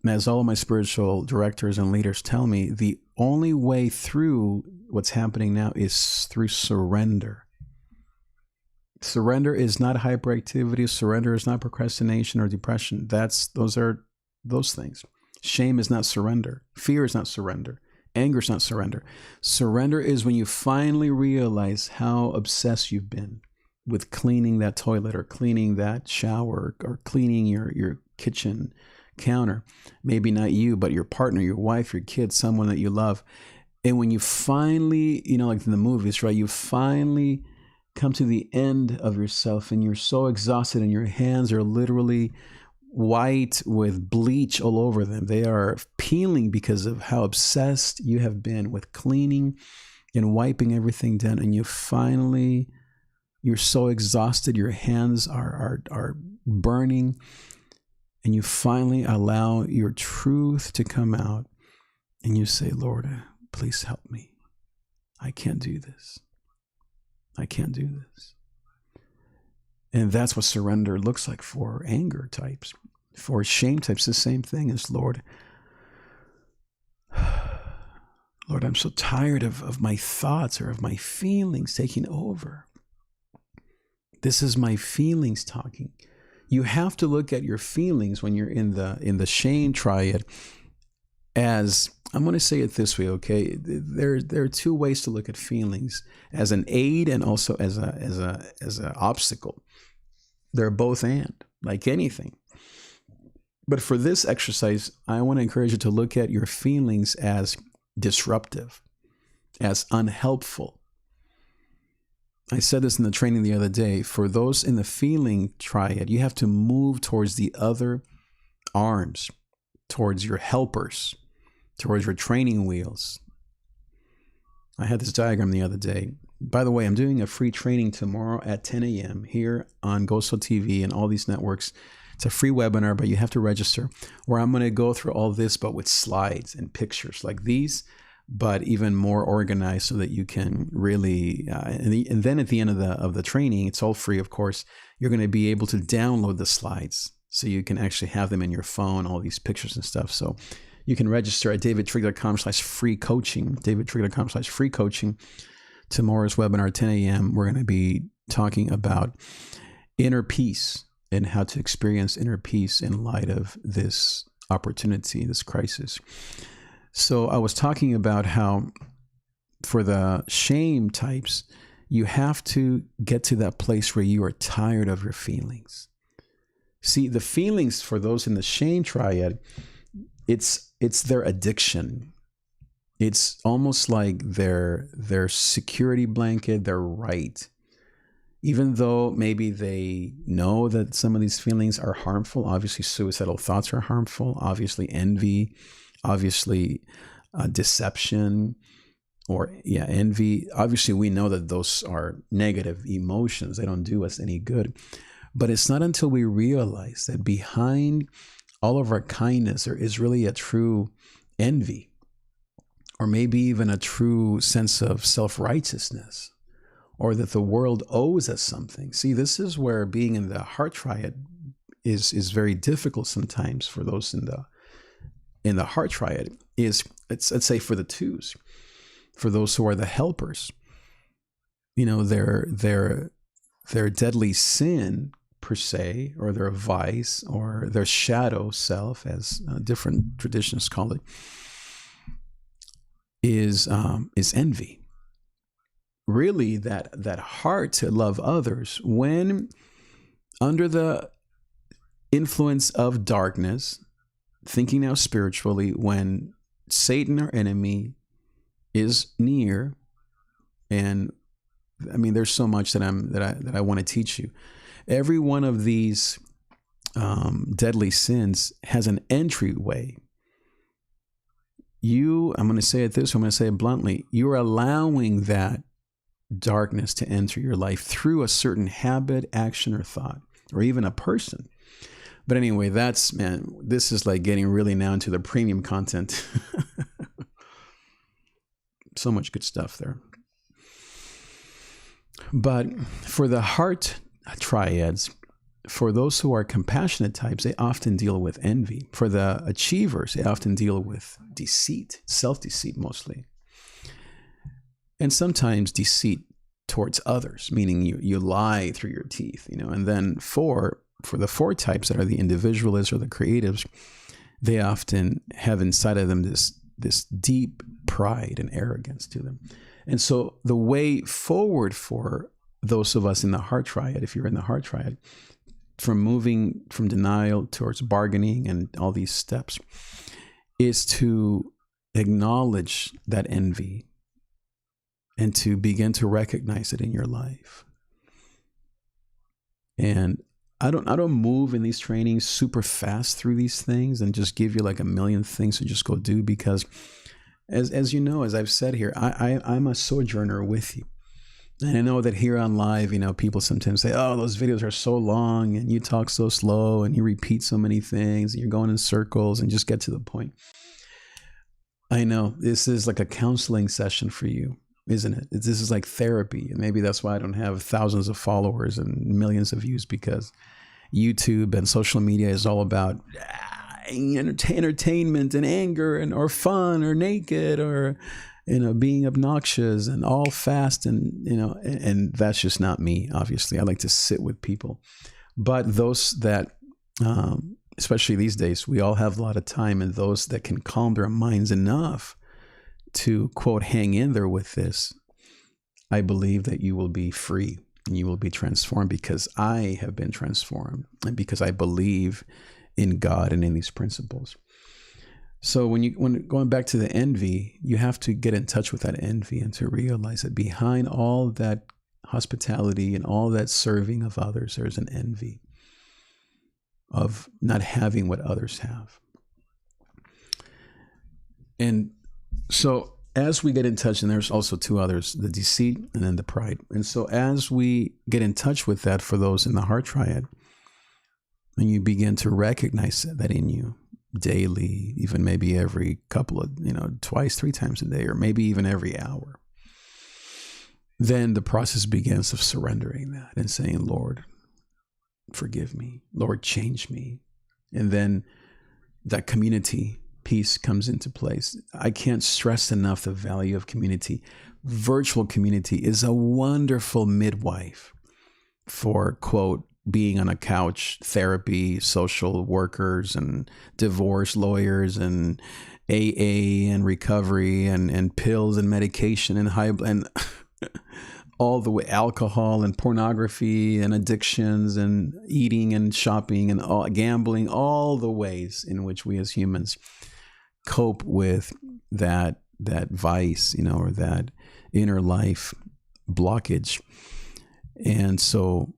As all of my spiritual directors and leaders tell me, the only way through what's happening now is through surrender. Surrender is not hyperactivity. Surrender is not procrastination or depression. Those are those things. Shame is not surrender. Fear is not surrender. Anger is not surrender. Surrender is when you finally realize how obsessed you've been with cleaning that toilet or cleaning that shower or cleaning your kitchen counter. Maybe not you, but your partner, your wife, your kids, someone that you love. And when you finally, like in the movies, right, you finally come to the end of yourself and you're so exhausted and your hands are literally white with bleach all over them. They are peeling because of how obsessed you have been with cleaning and wiping everything down. And you're so exhausted, your hands are burning, and you finally allow your truth to come out and you say, Lord, please help me. I can't do this. I can't do this. And that's what surrender looks like for anger types. For shame types, the same thing as, Lord, I'm so tired of my thoughts or of my feelings taking over. This is my feelings talking. You have to look at your feelings when you're in the shame triad as, I'm going to say it this way, okay? There are two ways to look at feelings: as an aid and also as an obstacle. They're both and, like anything. But for this exercise, I want to encourage you to look at your feelings as disruptive, as unhelpful. I said this in the training the other day. For those in the feeling triad, you have to move towards the other arms, towards your helpers, towards your training wheels. I had this diagram the other day. By the way, I'm doing a free training tomorrow at 10 a.m. here on Goso TV and all these networks. It's a free webinar, but you have to register, where I'm going to go through all this, but with slides and pictures like these, but even more organized so that you can really, and then at the end of the training, it's all free, of course, you're going to be able to download the slides so you can actually have them in your phone, all these pictures and stuff. So you can register at davidtrigger.com/free coaching, davidtrigger.com/free coaching. Tomorrow's webinar at 10 a.m., we're going to be talking about inner peace and how to experience inner peace in light of this opportunity, this crisis. So I was talking about how for the shame types, you have to get to that place where you are tired of your feelings. See, the feelings for those in the shame triad, it's their addiction. It's almost like their security blanket, their right. Even though maybe they know that some of these feelings are harmful, obviously suicidal thoughts are harmful, obviously envy, obviously deception, or envy. Obviously we know that those are negative emotions. They don't do us any good. But it's not until we realize that behind all of our kindness, there is really a true envy, or maybe even a true sense of self-righteousness, or that the world owes us something. See, this is where being in the heart triad is very difficult sometimes for those in the heart triad. Let's say for the twos, for those who are the helpers, their deadly sin per se, or their vice, or their shadow self, as different traditions call it, is envy. Really, that heart to love others, when under the influence of darkness, thinking now spiritually, when Satan, our enemy, is near, and I mean, there's so much that I want to teach you. Every one of these deadly sins has an entryway. I'm going to say it this way, I'm going to say it bluntly, you're allowing that darkness to enter your life through a certain habit, action, or thought, or even a person. But anyway, this is like getting really now into the premium content. So much good stuff there. But for the heart triads, for those who are compassionate types, they often deal with envy. For the achievers, they often deal with deceit, self-deceit mostly. And sometimes deceit towards others, meaning you lie through your teeth, And then for the four types that are the individualists or the creatives, they often have inside of them this deep pride and arrogance to them. And so the way forward for those of us in the heart triad, if you're in the heart triad, from moving from denial towards bargaining and all these steps, is to acknowledge that envy and to begin to recognize it in your life. And I don't move in these trainings super fast through these things and just give you like a million things to just go do, because as you know, as I've said here, I'm a sojourner with you. And I know that here on live, people sometimes say, oh, those videos are so long and you talk so slow and you repeat so many things and you're going in circles, and just get to the point. I know this is like a counseling session for you, isn't it? This is like therapy. And maybe that's why I don't have thousands of followers and millions of views, because YouTube and social media is all about entertainment and anger or fun or naked or being obnoxious and all fast, and and that's just not me. Obviously, I like to sit with people, but those that especially these days, we all have a lot of time, and those that can calm their minds enough to, quote, hang in there with this, I believe that you will be free and you will be transformed, because I have been transformed and because I believe in God and in these principles. So when going back to the envy, you have to get in touch with that envy and to realize that behind all that hospitality and all that serving of others, there's an envy of not having what others have. And so as we get in touch, and there's also two others, the deceit and then the pride. And so as we get in touch with that for those in the heart triad, and you begin to recognize that in you daily, even maybe every couple of, twice, 3 times a day, or maybe even every hour, then the process begins of surrendering that and saying, Lord, forgive me. Lord, change me. And then that community piece comes into place. I can't stress enough the value of community. Virtual community is a wonderful midwife for, quote, being on a couch therapy, social workers and divorce lawyers and AA and recovery and pills and medication and and all the way alcohol and pornography and addictions and eating and shopping and gambling, all the ways in which we as humans cope with that vice, or that inner life blockage. And so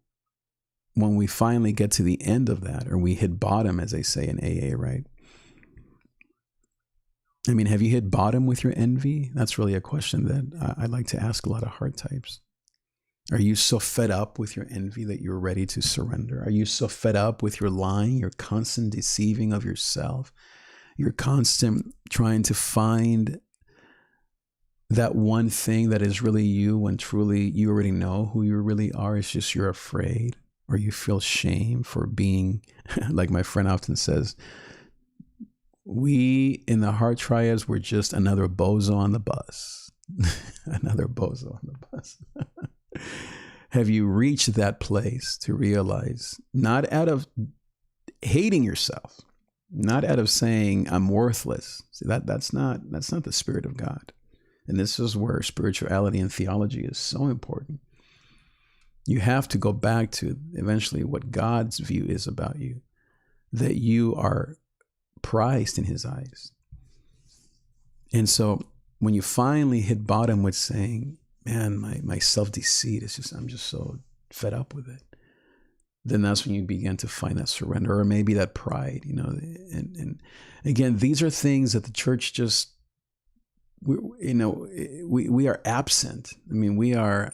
when we finally get to the end of that, or we hit bottom, as they say in AA, right? I mean, have you hit bottom with your envy? That's really a question that I like to ask a lot of heart types. Are you so fed up with your envy that you're ready to surrender? Are you so fed up with your lying, your constant deceiving of yourself, your constant trying to find that one thing that is really you, when truly you already know who you really are? It's just you're afraid, or you feel shame for being, like my friend often says, we in the heart triads were just another bozo on the bus. Another bozo on the bus. Have you reached that place to realize, not out of hating yourself, not out of saying I'm worthless? See, that's not the Spirit of God. And this is where spirituality and theology is so important. You have to go back to eventually what God's view is about you, that you are prized in his eyes. And so when you finally hit bottom with saying, man, my self-deceit is just, I'm just so fed up with it, then that's when you begin to find that surrender, or maybe that pride, and again, these are things that the church just, we are absent. I mean, we are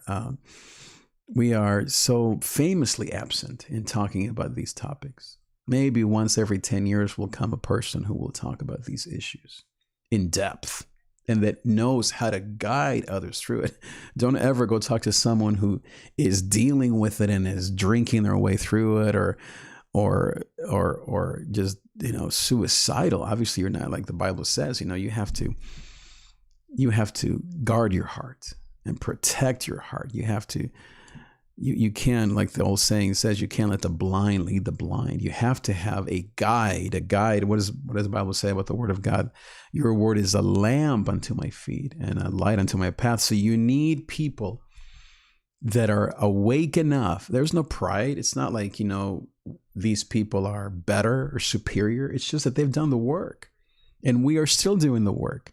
so famously absent in talking about these topics. Maybe once every 10 years will come a person who will talk about these issues in depth and that knows how to guide others through it. Don't ever go talk to someone who is dealing with it and is drinking their way through it, or just, suicidal. Obviously, you're not, like the Bible says, you have to guard your heart and protect your heart. You have to, you can't, like the old saying says, you can't let the blind lead the blind. You have to have a guide. What does the Bible say about the word of God? Your word is a lamp unto my feet and a light unto my path. So you need people that are awake enough. There's no pride. It's not like, these people are better or superior. It's just that they've done the work and we are still doing the work.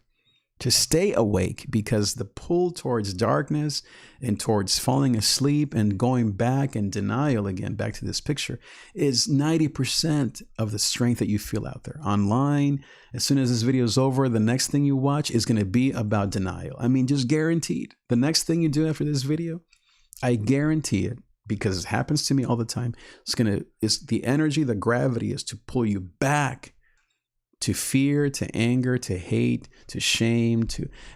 to stay awake, because the pull towards darkness and towards falling asleep and going back in denial again, back to this picture, is 90% of the strength that you feel out there. Online, as soon as this video is over, the next thing you watch is going to be about denial. I mean, just guaranteed. The next thing you do after this video, I guarantee it, because it happens to me all the time, it's the energy, the gravity is to pull you back to fear, to anger, to hate, to shame,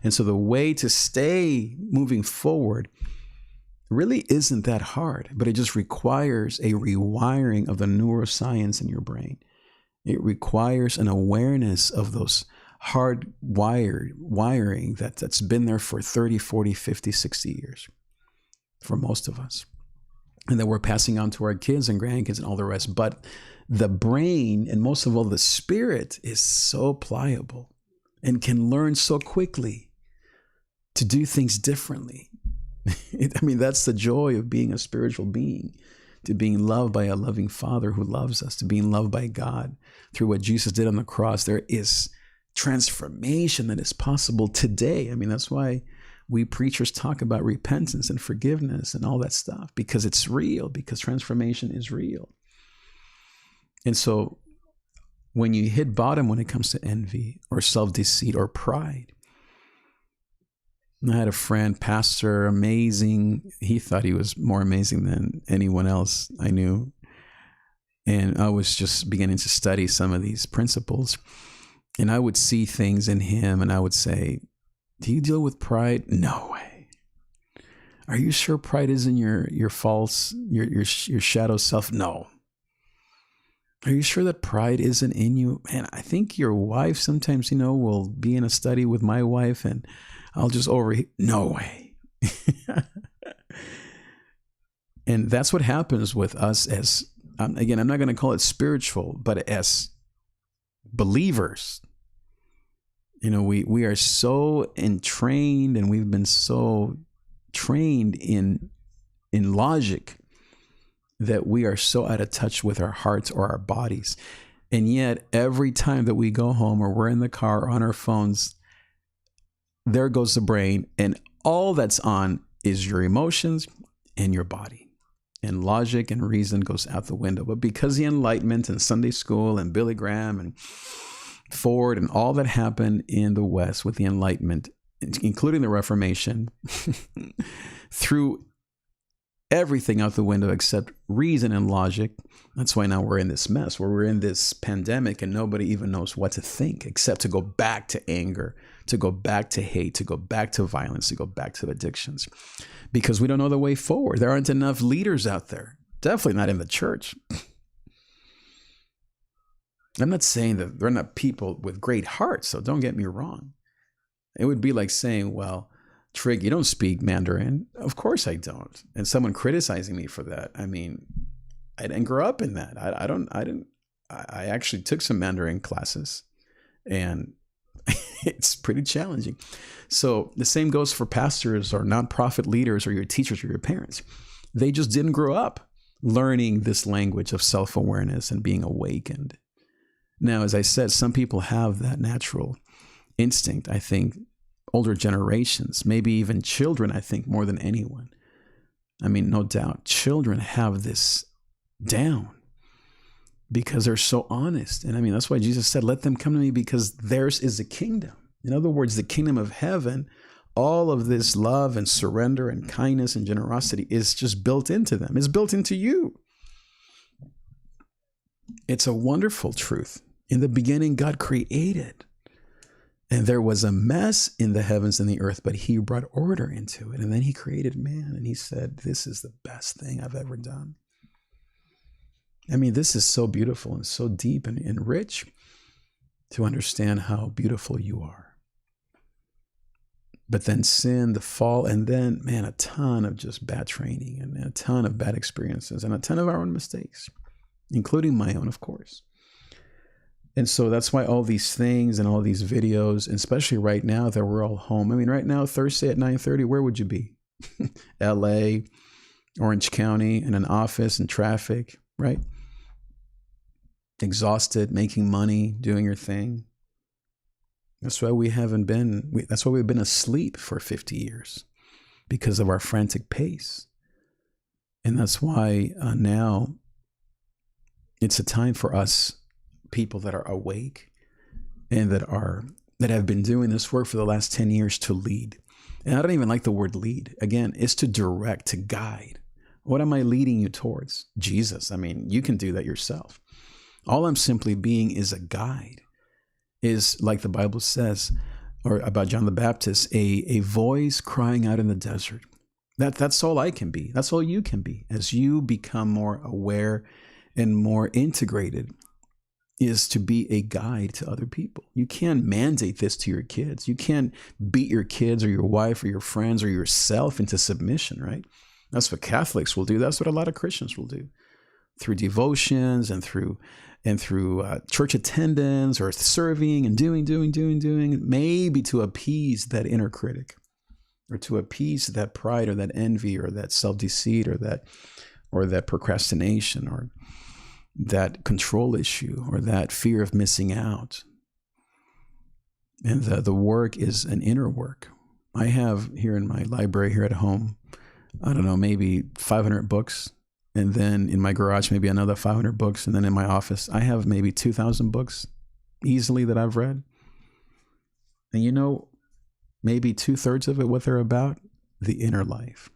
and so the way to stay moving forward really isn't that hard, but it just requires a rewiring of the neuroscience in your brain. It requires an awareness of those wiring that's been there for 30, 40, 50, 60 years for most of us, and that we're passing on to our kids and grandkids and all the rest. But the brain, and most of all the spirit, is so pliable and can learn so quickly to do things differently. I mean, that's the joy of being a spiritual being, to being loved by a loving Father who loves us, to being loved by God through what Jesus did on the cross. There is transformation that is possible today. I mean, that's why we preachers talk about repentance and forgiveness and all that stuff, because it's real, because transformation is real. And so when you hit bottom when it comes to envy or self-deceit or pride, I had a friend, pastor, amazing. He thought he was more amazing than anyone else I knew. And I was just beginning to study some of these principles. And I would see things in him and I would say, do you deal with pride? No way. Are you sure pride isn't your false, your shadow self? No. Are you sure that pride isn't in you? Man, I think your wife sometimes, will be in a study with my wife and I'll just overhear. No way. And that's what happens with us as, again, I'm not going to call it spiritual, but as believers. We are so entrained, and we've been so trained in logic that we are so out of touch with our hearts or our bodies. And yet every time that we go home or we're in the car or on our phones, there goes the brain, and all that's on is your emotions and your body. And logic and reason goes out the window. But because the Enlightenment and Sunday school and Billy Graham and Ford and all that happened in the West with the Enlightenment, including the Reformation, threw everything out the window except reason and logic. That's why now we're in this mess where we're in this pandemic and nobody even knows what to think except to go back to anger, to go back to hate, to go back to violence, to go back to addictions, because we don't know the way forward. There aren't enough leaders out there, definitely not in the church. I'm not saying that they're not people with great hearts, so don't get me wrong. It would be like saying, well, Trig, you don't speak Mandarin. Of course I don't. And someone criticizing me for that. I mean, I didn't grow up in that. I actually took some Mandarin classes, and it's pretty challenging. So the same goes for pastors or nonprofit leaders or your teachers or your parents. They just didn't grow up learning this language of self-awareness and being awakened. Now, as I said, some people have that natural instinct. I think older generations, maybe even children, I think more than anyone. I mean, no doubt, children have this down because they're so honest. And I mean, that's why Jesus said, let them come to me because theirs is the kingdom. In other words, the kingdom of heaven, all of this love and surrender and kindness and generosity is just built into them. It's built into you. It's a wonderful truth. In the beginning, God created, and there was a mess in the heavens and the earth, but he brought order into it. And then he created man, and he said, this is the best thing I've ever done. I mean, this is so beautiful and so deep and rich to understand how beautiful you are. But then sin, the fall, and then, man, a ton of just bad training and a ton of bad experiences and a ton of our own mistakes, including my own, of course. And so that's why all these things and all these videos, and especially right now that we're all home. I mean, right now, Thursday at 9:30, where would you be? LA, Orange County, in an office, in traffic, right? Exhausted, making money, doing your thing. That's why we haven't been, that's why we've been asleep for 50 years, because of our frantic pace. And that's why now it's a time for us, people that are awake and that have been doing this work for the last 10 years, to lead. And I don't even like the word lead. Again, it's to direct, to guide. What am I leading you towards? Jesus. I mean, you can do that yourself. All I'm simply being is a guide, is, like the Bible says, or about John the Baptist, a voice crying out in the desert. That's all I can be. That's all you can be. As you become more aware and more integrated, is to be a guide to other people. You can't mandate this to your kids. You can't beat your kids or your wife or your friends or yourself into submission, right? That's what Catholics will do. That's what a lot of Christians will do, through devotions and through church attendance, or serving and doing, maybe to appease that inner critic, or to appease that pride or that envy or that self-deceit or that procrastination or that control issue or that fear of missing out. And the work is an inner work. I have here in my library here at home, I don't know, maybe 500 books. And then in my garage, maybe another 500 books. And then in my office, I have maybe 2,000 books easily that I've read. And you know, maybe 2/3 of it, what they're about, the inner life.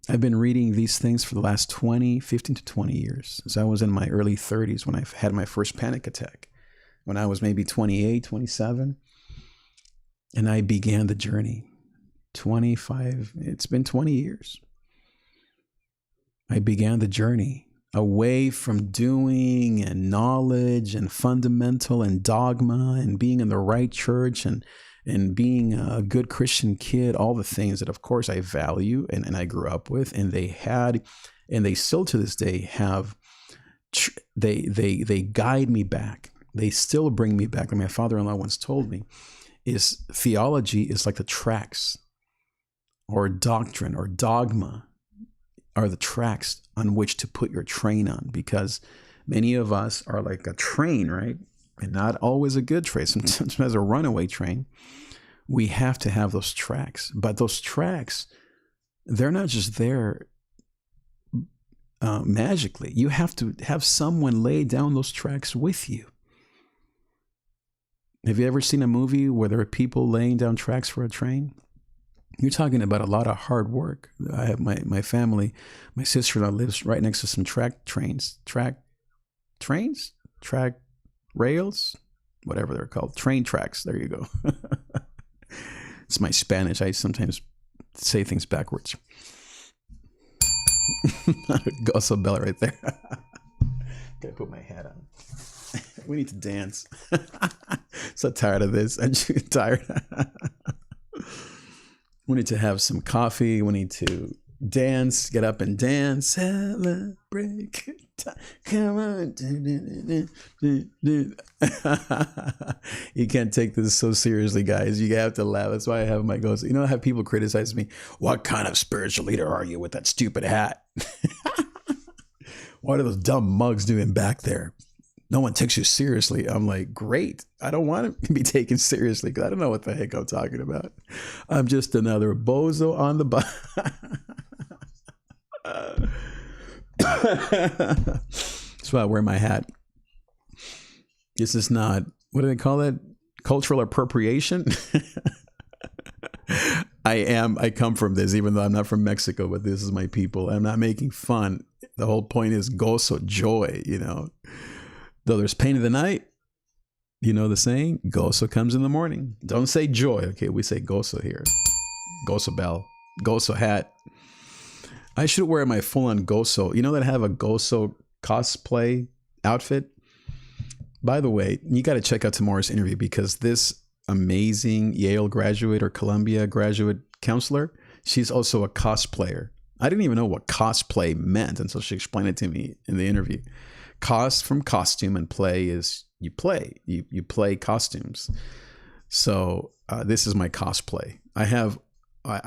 I've been reading these things for the last 15 to 20 years. As I was in my early 30s when I had my first panic attack, when I was maybe 28, 27. And I began the journey. 25, it's been 20 years. I began the journey away from doing and knowledge and fundamental and dogma and being in the right church and being a good Christian kid, all the things that, of course, I value and I grew up with. And they had, and they still to this day have, they guide me back. They still bring me back. Like my father-in-law once told me, is theology is like the tracks, or doctrine or dogma are the tracks on which to put your train on, because many of us are like a train, right? And not always a good train, sometimes a runaway train. We have to have those tracks, but those tracks, they're not just there magically. You have to have someone lay down those tracks with you. Have you ever seen a movie where there are people laying down tracks for a train? You're talking about a lot of hard work. I have my family, my sister-in-law lives right next to some track rails, whatever they're called, train tracks. There you go. It's my Spanish. I sometimes say things backwards. Gozo bell right there. Gotta put my hat on. We need to dance. So tired of this. I'm just tired. We need to have some coffee. We need to dance, get up and dance. Celebrate. Come on. You can't take this so seriously, guys. You have to laugh. That's why I have my goals. You know, I have people criticize me. What kind of spiritual leader are you with that stupid hat? What are those dumb mugs doing back there? No one takes you seriously. I'm like, great. I don't want to be taken seriously because I don't know what the heck I'm talking about. I'm just another bozo on the bus. That's why I wear my hat. This is not, what do they call it? Cultural appropriation? I come from this, even though I'm not from Mexico, but this is my people. I'm not making fun. The whole point is gozo, joy, you know. Though there's pain in the night, you know the saying, gozo comes in the morning. Don't say joy. Okay, we say gozo here. Gozo bell, gozo hat. I should wear my full-on gozo. You know that I have a gozo cosplay outfit? By the way, you got to check out tomorrow's interview because this amazing Yale graduate or Columbia graduate counselor, she's also a cosplayer. I didn't even know what cosplay meant until she explained it to me in the interview. Cos from costume and play is you play. You play costumes. So this is my cosplay. I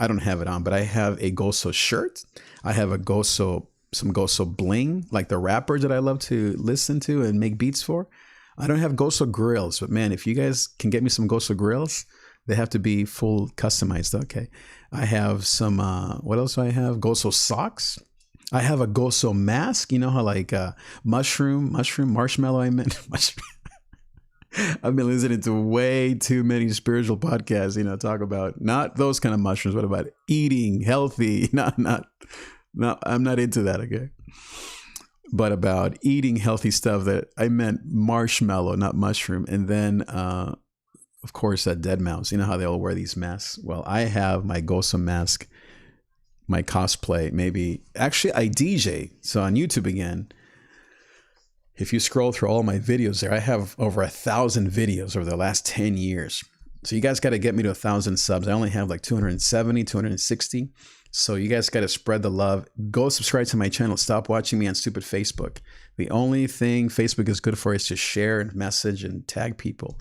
don't have it on, but I have a gozo shirt. I have some gozo bling, like the rappers that I love to listen to and make beats for. I don't have Goso grills, but man, if you guys can get me some Goso grills, they have to be full customized. Okay. I have some, what else do I have? Goso socks. I have a Goso mask. You know how like marshmallow, I meant. I've been listening to way too many spiritual podcasts, talk about not those kind of mushrooms, but about eating healthy. I'm not into that, okay? But about eating healthy stuff, that I meant marshmallow, not mushroom. And then, of course, that dead mouse. You know how they all wear these masks? Well, I have my Goso mask, my cosplay, maybe. Actually, I DJ. So on YouTube again, if you scroll through all my videos there, I have over 1,000 videos over the last 10 years. So you guys got to get me to 1,000 subs. I only have like 270, 260. So you guys got to spread the love. Go subscribe to my channel. Stop watching me on stupid Facebook. The only thing Facebook is good for is to share and message and tag people.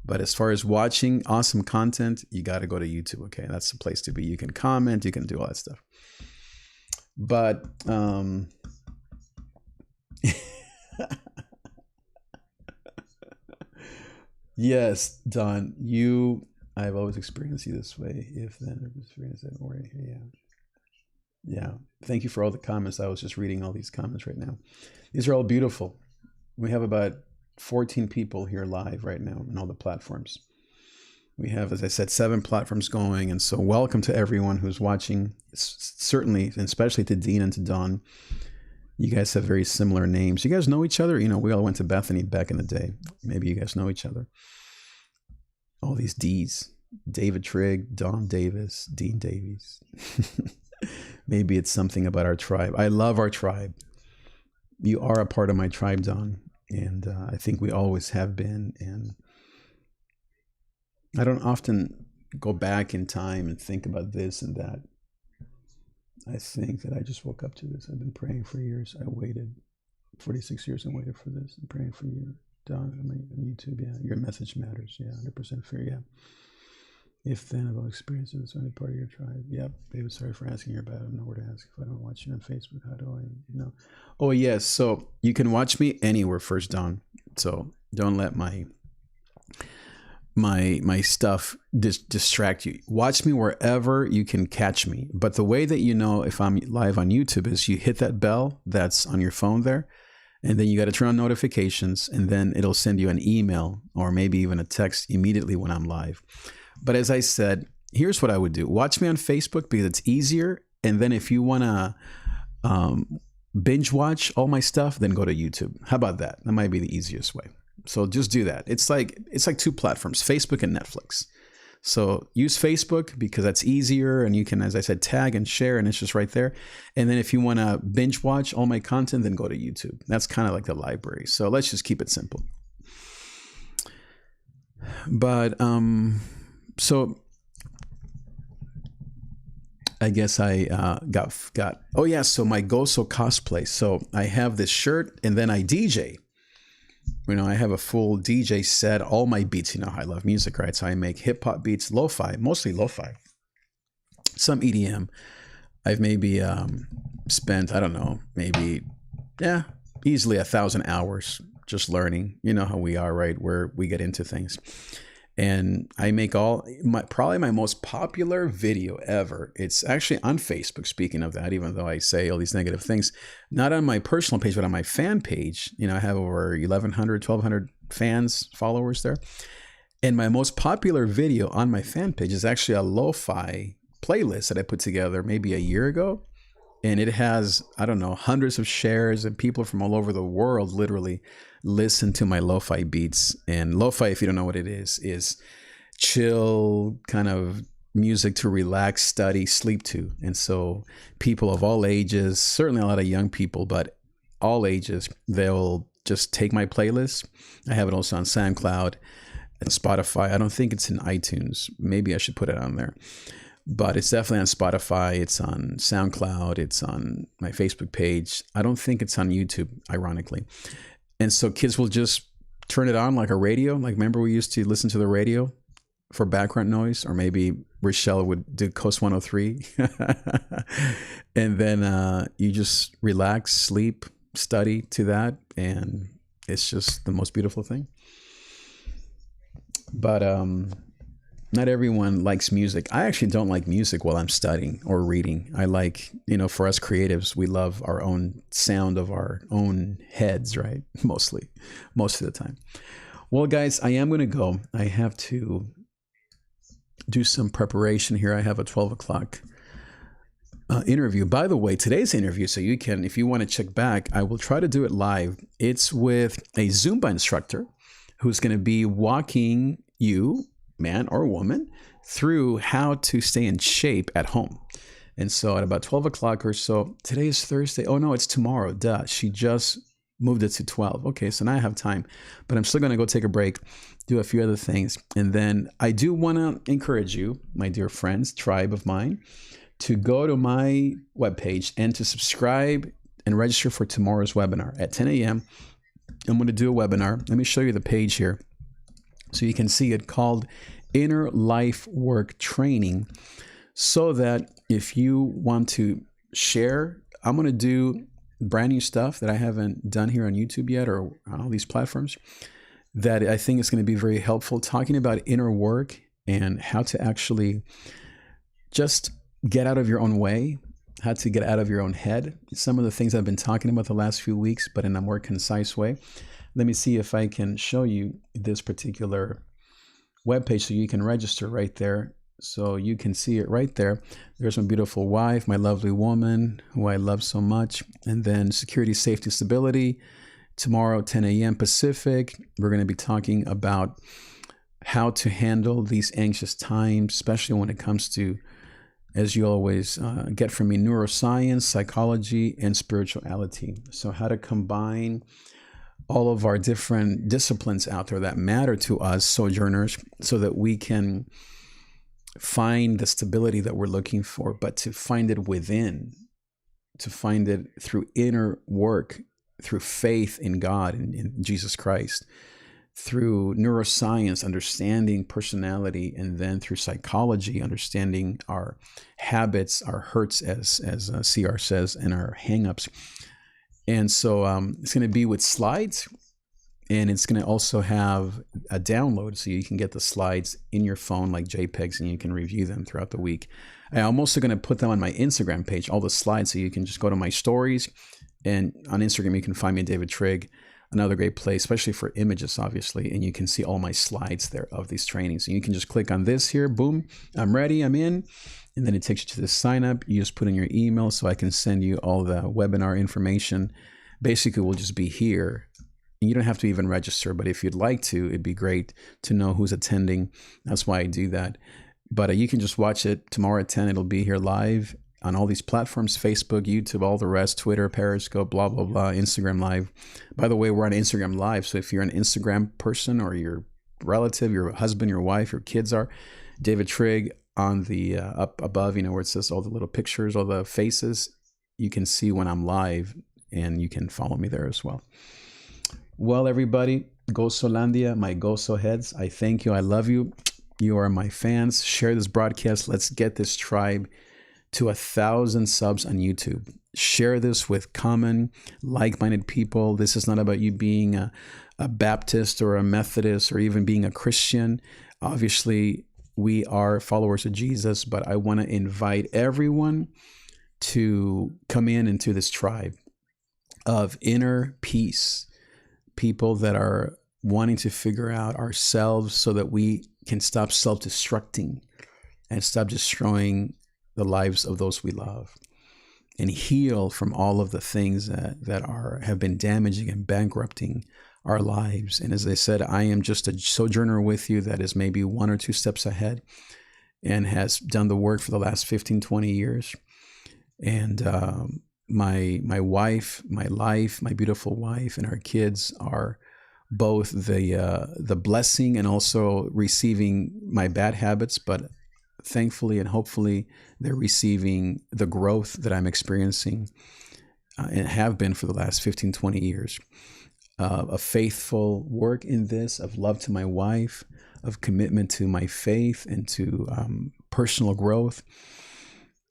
But as far as watching awesome content, you got to go to YouTube. Okay, that's the place to be. You can comment. You can do all that stuff. But yes, Don, I've always experienced you this way. If then, I've experienced that way. Yeah. Thank you for all the comments. I was just reading all these comments right now. These are all beautiful. We have about 14 people here live right now on all the platforms. We have, as I said, 7 platforms going. And so welcome to everyone who's watching, certainly, and especially to Dean and to Don. You guys have very similar names. You guys know each other? We all went to Bethany back in the day. Maybe you guys know each other. All these D's. David Trigg, Don Davis, Dean Davies. Maybe it's something about our tribe. I love our tribe. You are a part of my tribe, Don. And I think we always have been. And I don't often go back in time and think about this and that. I think that I just woke up to this. I've been praying for years. I waited 46 years and waited for this. I'm praying for you, Don, on YouTube. Yeah, your message matters. Yeah, 100% fair. Yeah. If then I've experienced it, it's only part of your tribe. Yep, David, sorry for asking you about it. I don't know where to ask. If I don't watch you on Facebook, how do I, Oh, yes. So you can watch me anywhere, First Don. So don't let my stuff distract you. Watch me wherever you can catch me. But the way that you know if I'm live on YouTube is you hit that bell that's on your phone there, and then you got to turn on notifications, and then it'll send you an email or maybe even a text immediately when I'm live. But as I said, here's what I would do. Watch me on Facebook because it's easier. And then if you want to binge watch all my stuff, then go to YouTube. How about that? That might be the easiest way. So just do that. It's like 2 platforms, Facebook and Netflix. So use Facebook because that's easier, and you can, as I said, tag and share, and it's just right there. And then if you want to binge watch all my content, then go to YouTube. That's kind of like the library. So let's just keep it simple. But so I guess I got oh yeah, so my Goso cosplay. So I have this shirt, and then I DJ. I have a full DJ set, all my beats. I love music, right? So I make hip hop beats, lo-fi, mostly lo-fi, some EDM. I've maybe spent, I don't know, maybe, easily 1,000 hours just learning. You know how we are, right? Where we get into things. And I make probably my most popular video ever. It's actually on Facebook, speaking of that, even though I say all these negative things, not on my personal page, but on my fan page. I have over 1,100, 1,200 fans, followers there. And my most popular video on my fan page is actually a lo-fi playlist that I put together maybe a year ago. And it has, I don't know, hundreds of shares, and people from all over the world literally listen to my lo-fi beats. And lo-fi, if you don't know what it is chill kind of music to relax, study, sleep to. And so people of all ages, certainly a lot of young people, but all ages, they'll just take my playlist. I have it also on SoundCloud and Spotify. I don't think it's in iTunes. Maybe I should put it on there. But it's definitely on Spotify. It's on SoundCloud. It's on my Facebook page. I don't think it's on YouTube, ironically. And so kids will just turn it on like a radio. Like, remember we used to listen to the radio for background noise? Or maybe Rochelle would do Coast 103. And then you just relax, sleep, study to that. And It's just the most beautiful thing. But not everyone likes music. I actually don't like music while I'm studying or reading. I like, for us creatives, we love our own sound of our own heads, right? Most of the time. Well, guys, I am going to go. I have to do some preparation here. I have a 12 o'clock interview. By the way, today's interview, so you can, if you want to check back, I will try to do it live. It's with a Zumba instructor who's going to be walking you, man or woman, through how to stay in shape at home. And so at about 12 o'clock or so, today is Thursday. Oh no, it's tomorrow. Duh. She just moved it to 12. Okay, so now I have time, but I'm still going to go take a break, do a few other things. And then I do want to encourage you, my dear friends, tribe of mine, to go to my webpage and to subscribe and register for tomorrow's webinar at 10 a.m. I'm going to do a webinar. Let me show you the page here so you can see it, called Inner Life Work Training, so that if you want to share, I'm going to do brand new stuff that I haven't done here on YouTube yet or on all these platforms that I think is going to be very helpful, talking about inner work and how to actually just get out of your own way, how to get out of your own head. Some of the things I've been talking about the last few weeks, but in a more concise way. Let me see if I can show you this particular webpage so you can register right there. So you can see it right there. There's my beautiful wife, my lovely woman who I love so much. And then security, safety, stability. Tomorrow, 10 a.m. Pacific, we're going to be talking about how to handle these anxious times, especially when it comes to, as you always get from me, neuroscience, psychology, and spirituality. So how to combine all of our different disciplines out there that matter to us sojourners so that we can find the stability that we're looking for, but to find it within, to find it through inner work, through faith in God and in Jesus Christ, through neuroscience, understanding personality, and then through psychology, understanding our habits, our hurts, as CR says, and our hangups. And so it's going to be with slides, and it's going to also have a download so you can get the slides in your phone like JPEGs, and you can review them throughout the week. I'm also going to put them on my Instagram page, all the slides, so you can just go to my stories, and on Instagram you can find me, David Trigg, another great place, especially for images, obviously, and you can see all my slides there of these trainings. And you can just click on this here, boom, I'm ready, I'm in. And then it takes you to the sign up. You just put in your email so I can send you all the webinar information. Basically, we'll just be here. And you don't have to even register, but if you'd like to, it'd be great to know who's attending. That's why I do that. But you can just watch it tomorrow at 10. It'll be here live on all these platforms, Facebook, YouTube, all the rest, Twitter, Periscope, blah, blah, blah, Instagram Live. By the way, we're on Instagram Live. So if you're an Instagram person or your relative, your husband, your wife, your kids are, David Trigg, on the up above, where it says all the little pictures, all the faces, you can see when I'm live, and you can follow me there as well. Well, everybody, Gozolandia, my Gozo heads, I thank you. I love you. You are my fans. Share this broadcast. Let's get this tribe to 1,000 subs on YouTube. Share this with common, like-minded people. This is not about you being a Baptist or a Methodist or even being a Christian. Obviously, we are followers of Jesus, but I want to invite everyone to come into this tribe of inner peace, people that are wanting to figure out ourselves so that we can stop self-destructing and stop destroying the lives of those we love, and heal from all of the things that have been damaging and bankrupting our lives. And as I said, I am just a sojourner with you that is maybe 1 or 2 steps ahead and has done the work for the last 15, 20 years. And my wife, my life, my beautiful wife, and our kids are both the blessing and also receiving my bad habits, but thankfully and hopefully they're receiving the growth that I'm experiencing and have been for the last 15, 20 years. A faithful work in this, of love to my wife, of commitment to my faith and to personal growth.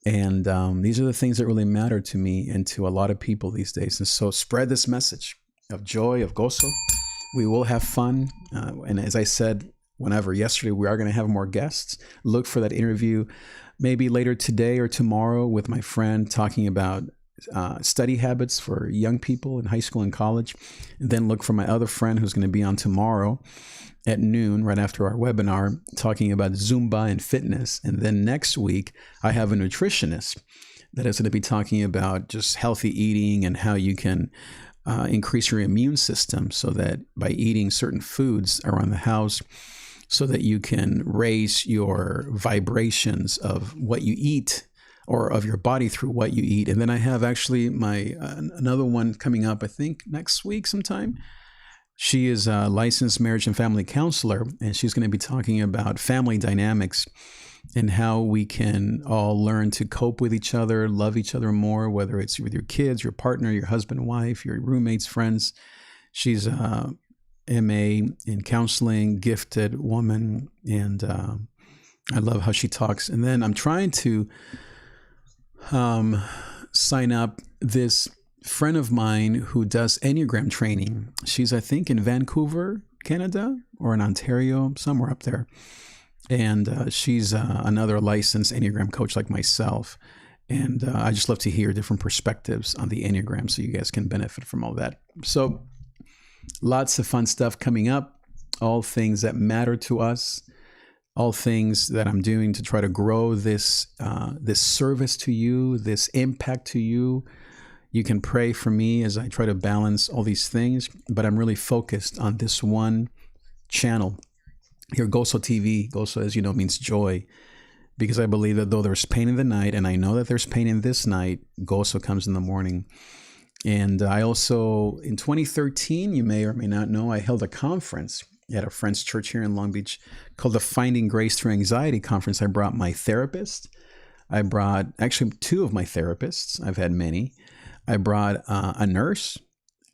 And these are the things that really matter to me and to a lot of people these days. And so spread this message of joy, of gozo, We will have fun. And as I said, yesterday, we are going to have more guests. Look for that interview maybe later today or tomorrow with my friend talking about study habits for young people in high school and college. And then look for my other friend who's going to be on tomorrow at noon, right after our webinar, talking about Zumba and fitness. And then next week, I have a nutritionist that is going to be talking about just healthy eating and how you can increase your immune system so that by eating certain foods around the house, so that you can raise your vibrations of what you eat or of your body through what you eat. And then I have actually my another one coming up, I think next week sometime. She is a licensed marriage and family counselor, and she's going to be talking about family dynamics and how we can all learn to cope with each other, love each other more, whether it's with your kids, your partner, your husband, wife, your roommates, friends. She's a MA in counseling, gifted woman, and I love how she talks. And then I'm trying to sign up this friend of mine who does Enneagram training. She's, I think, in Vancouver, Canada, or in Ontario, somewhere up there. And she's another licensed Enneagram coach like myself. And I just love to hear different perspectives on the Enneagram so you guys can benefit from all that. So lots of fun stuff coming up, all things that matter to us, all things that I'm doing to try to grow this service to you, this impact to you. You can pray for me as I try to balance all these things, but I'm really focused on this one channel here, Gozo TV. Gozo, as you know, means joy, because I believe that though there's pain in the night, and I know that there's pain in this night, Gozo comes in the morning. And I also, in 2013, you may or may not know, I held a conference at a friend's church here in Long Beach called the Finding Grace Through Anxiety Conference. I brought my therapist. I brought actually two of my therapists. I've had many. I brought a nurse,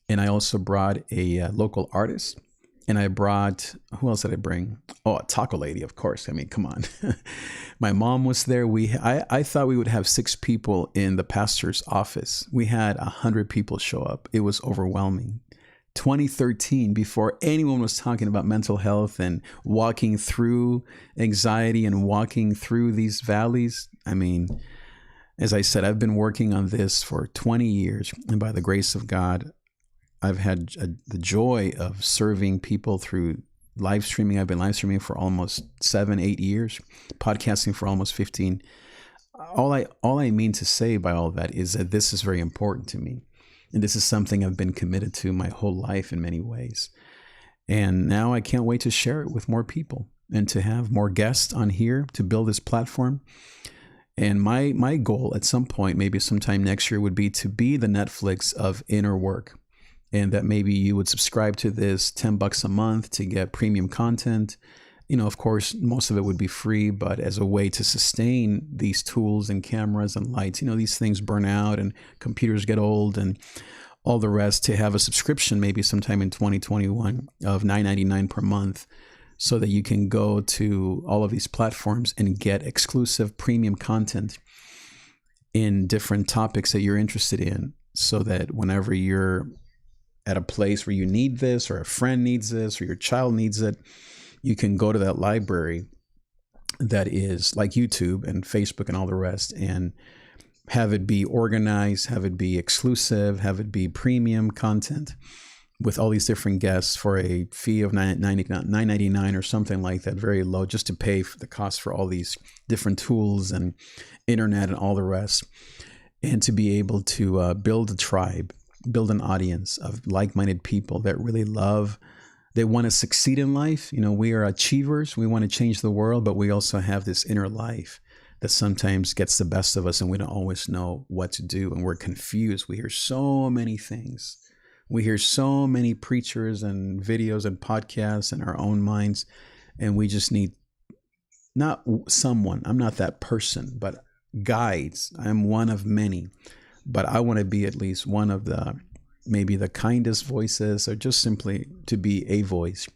and I also brought a local artist. And I brought, who else did I bring? Oh, a taco lady, of course. I mean, come on. My mom was there. I thought we would have 6 people in the pastor's office. We had 100 people show up. It was overwhelming. 2013, before anyone was talking about mental health and walking through anxiety and walking through these valleys. I mean, as I said, I've been working on this for 20 years. And by the grace of God, I've had the joy of serving people through live streaming. I've been live streaming for almost 7-8 years, podcasting for almost 15. All I mean to say by all that is that this is very important to me. And this is something I've been committed to my whole life in many ways. And now I can't wait to share it with more people and to have more guests on here to build this platform. And my goal at some point, maybe sometime next year, would be to be the Netflix of inner work. And that maybe you would subscribe to this $10 a month to get premium content. You know, of course, most of it would be free, but as a way to sustain these tools and cameras and lights, you know, these things burn out and computers get old and all the rest, to have a subscription maybe sometime in 2021 of $9.99 per month, so that you can go to all of these platforms and get exclusive premium content in different topics that you're interested in, so that whenever you're at a place where you need this, or a friend needs this, or your child needs it, you can go to that library that is like YouTube and Facebook and all the rest, and have it be organized, have it be exclusive, have it be premium content with all these different guests for a fee of $9.99 or something like that, very low, just to pay for the cost for all these different tools and internet and all the rest, and to be able to build a tribe, build an audience of like-minded people that really love, they want to succeed in life. You know, we are achievers. We want to change the world, but we also have this inner life that sometimes gets the best of us, and we don't always know what to do, and we're confused. We hear so many things. We hear so many preachers and videos and podcasts in our own minds, and we just need not someone, I'm not that person, but guides. I'm one of many. But I want to be at least one of the, maybe the kindest voices, or just simply to be a voice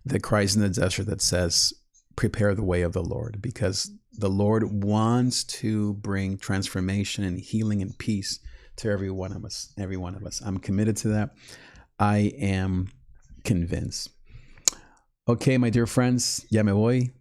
that cries in the desert that says, prepare the way of the Lord, because the Lord wants to bring transformation and healing and peace to every one of us. I'm committed to that. I am convinced. Okay, my dear friends, ya me voy.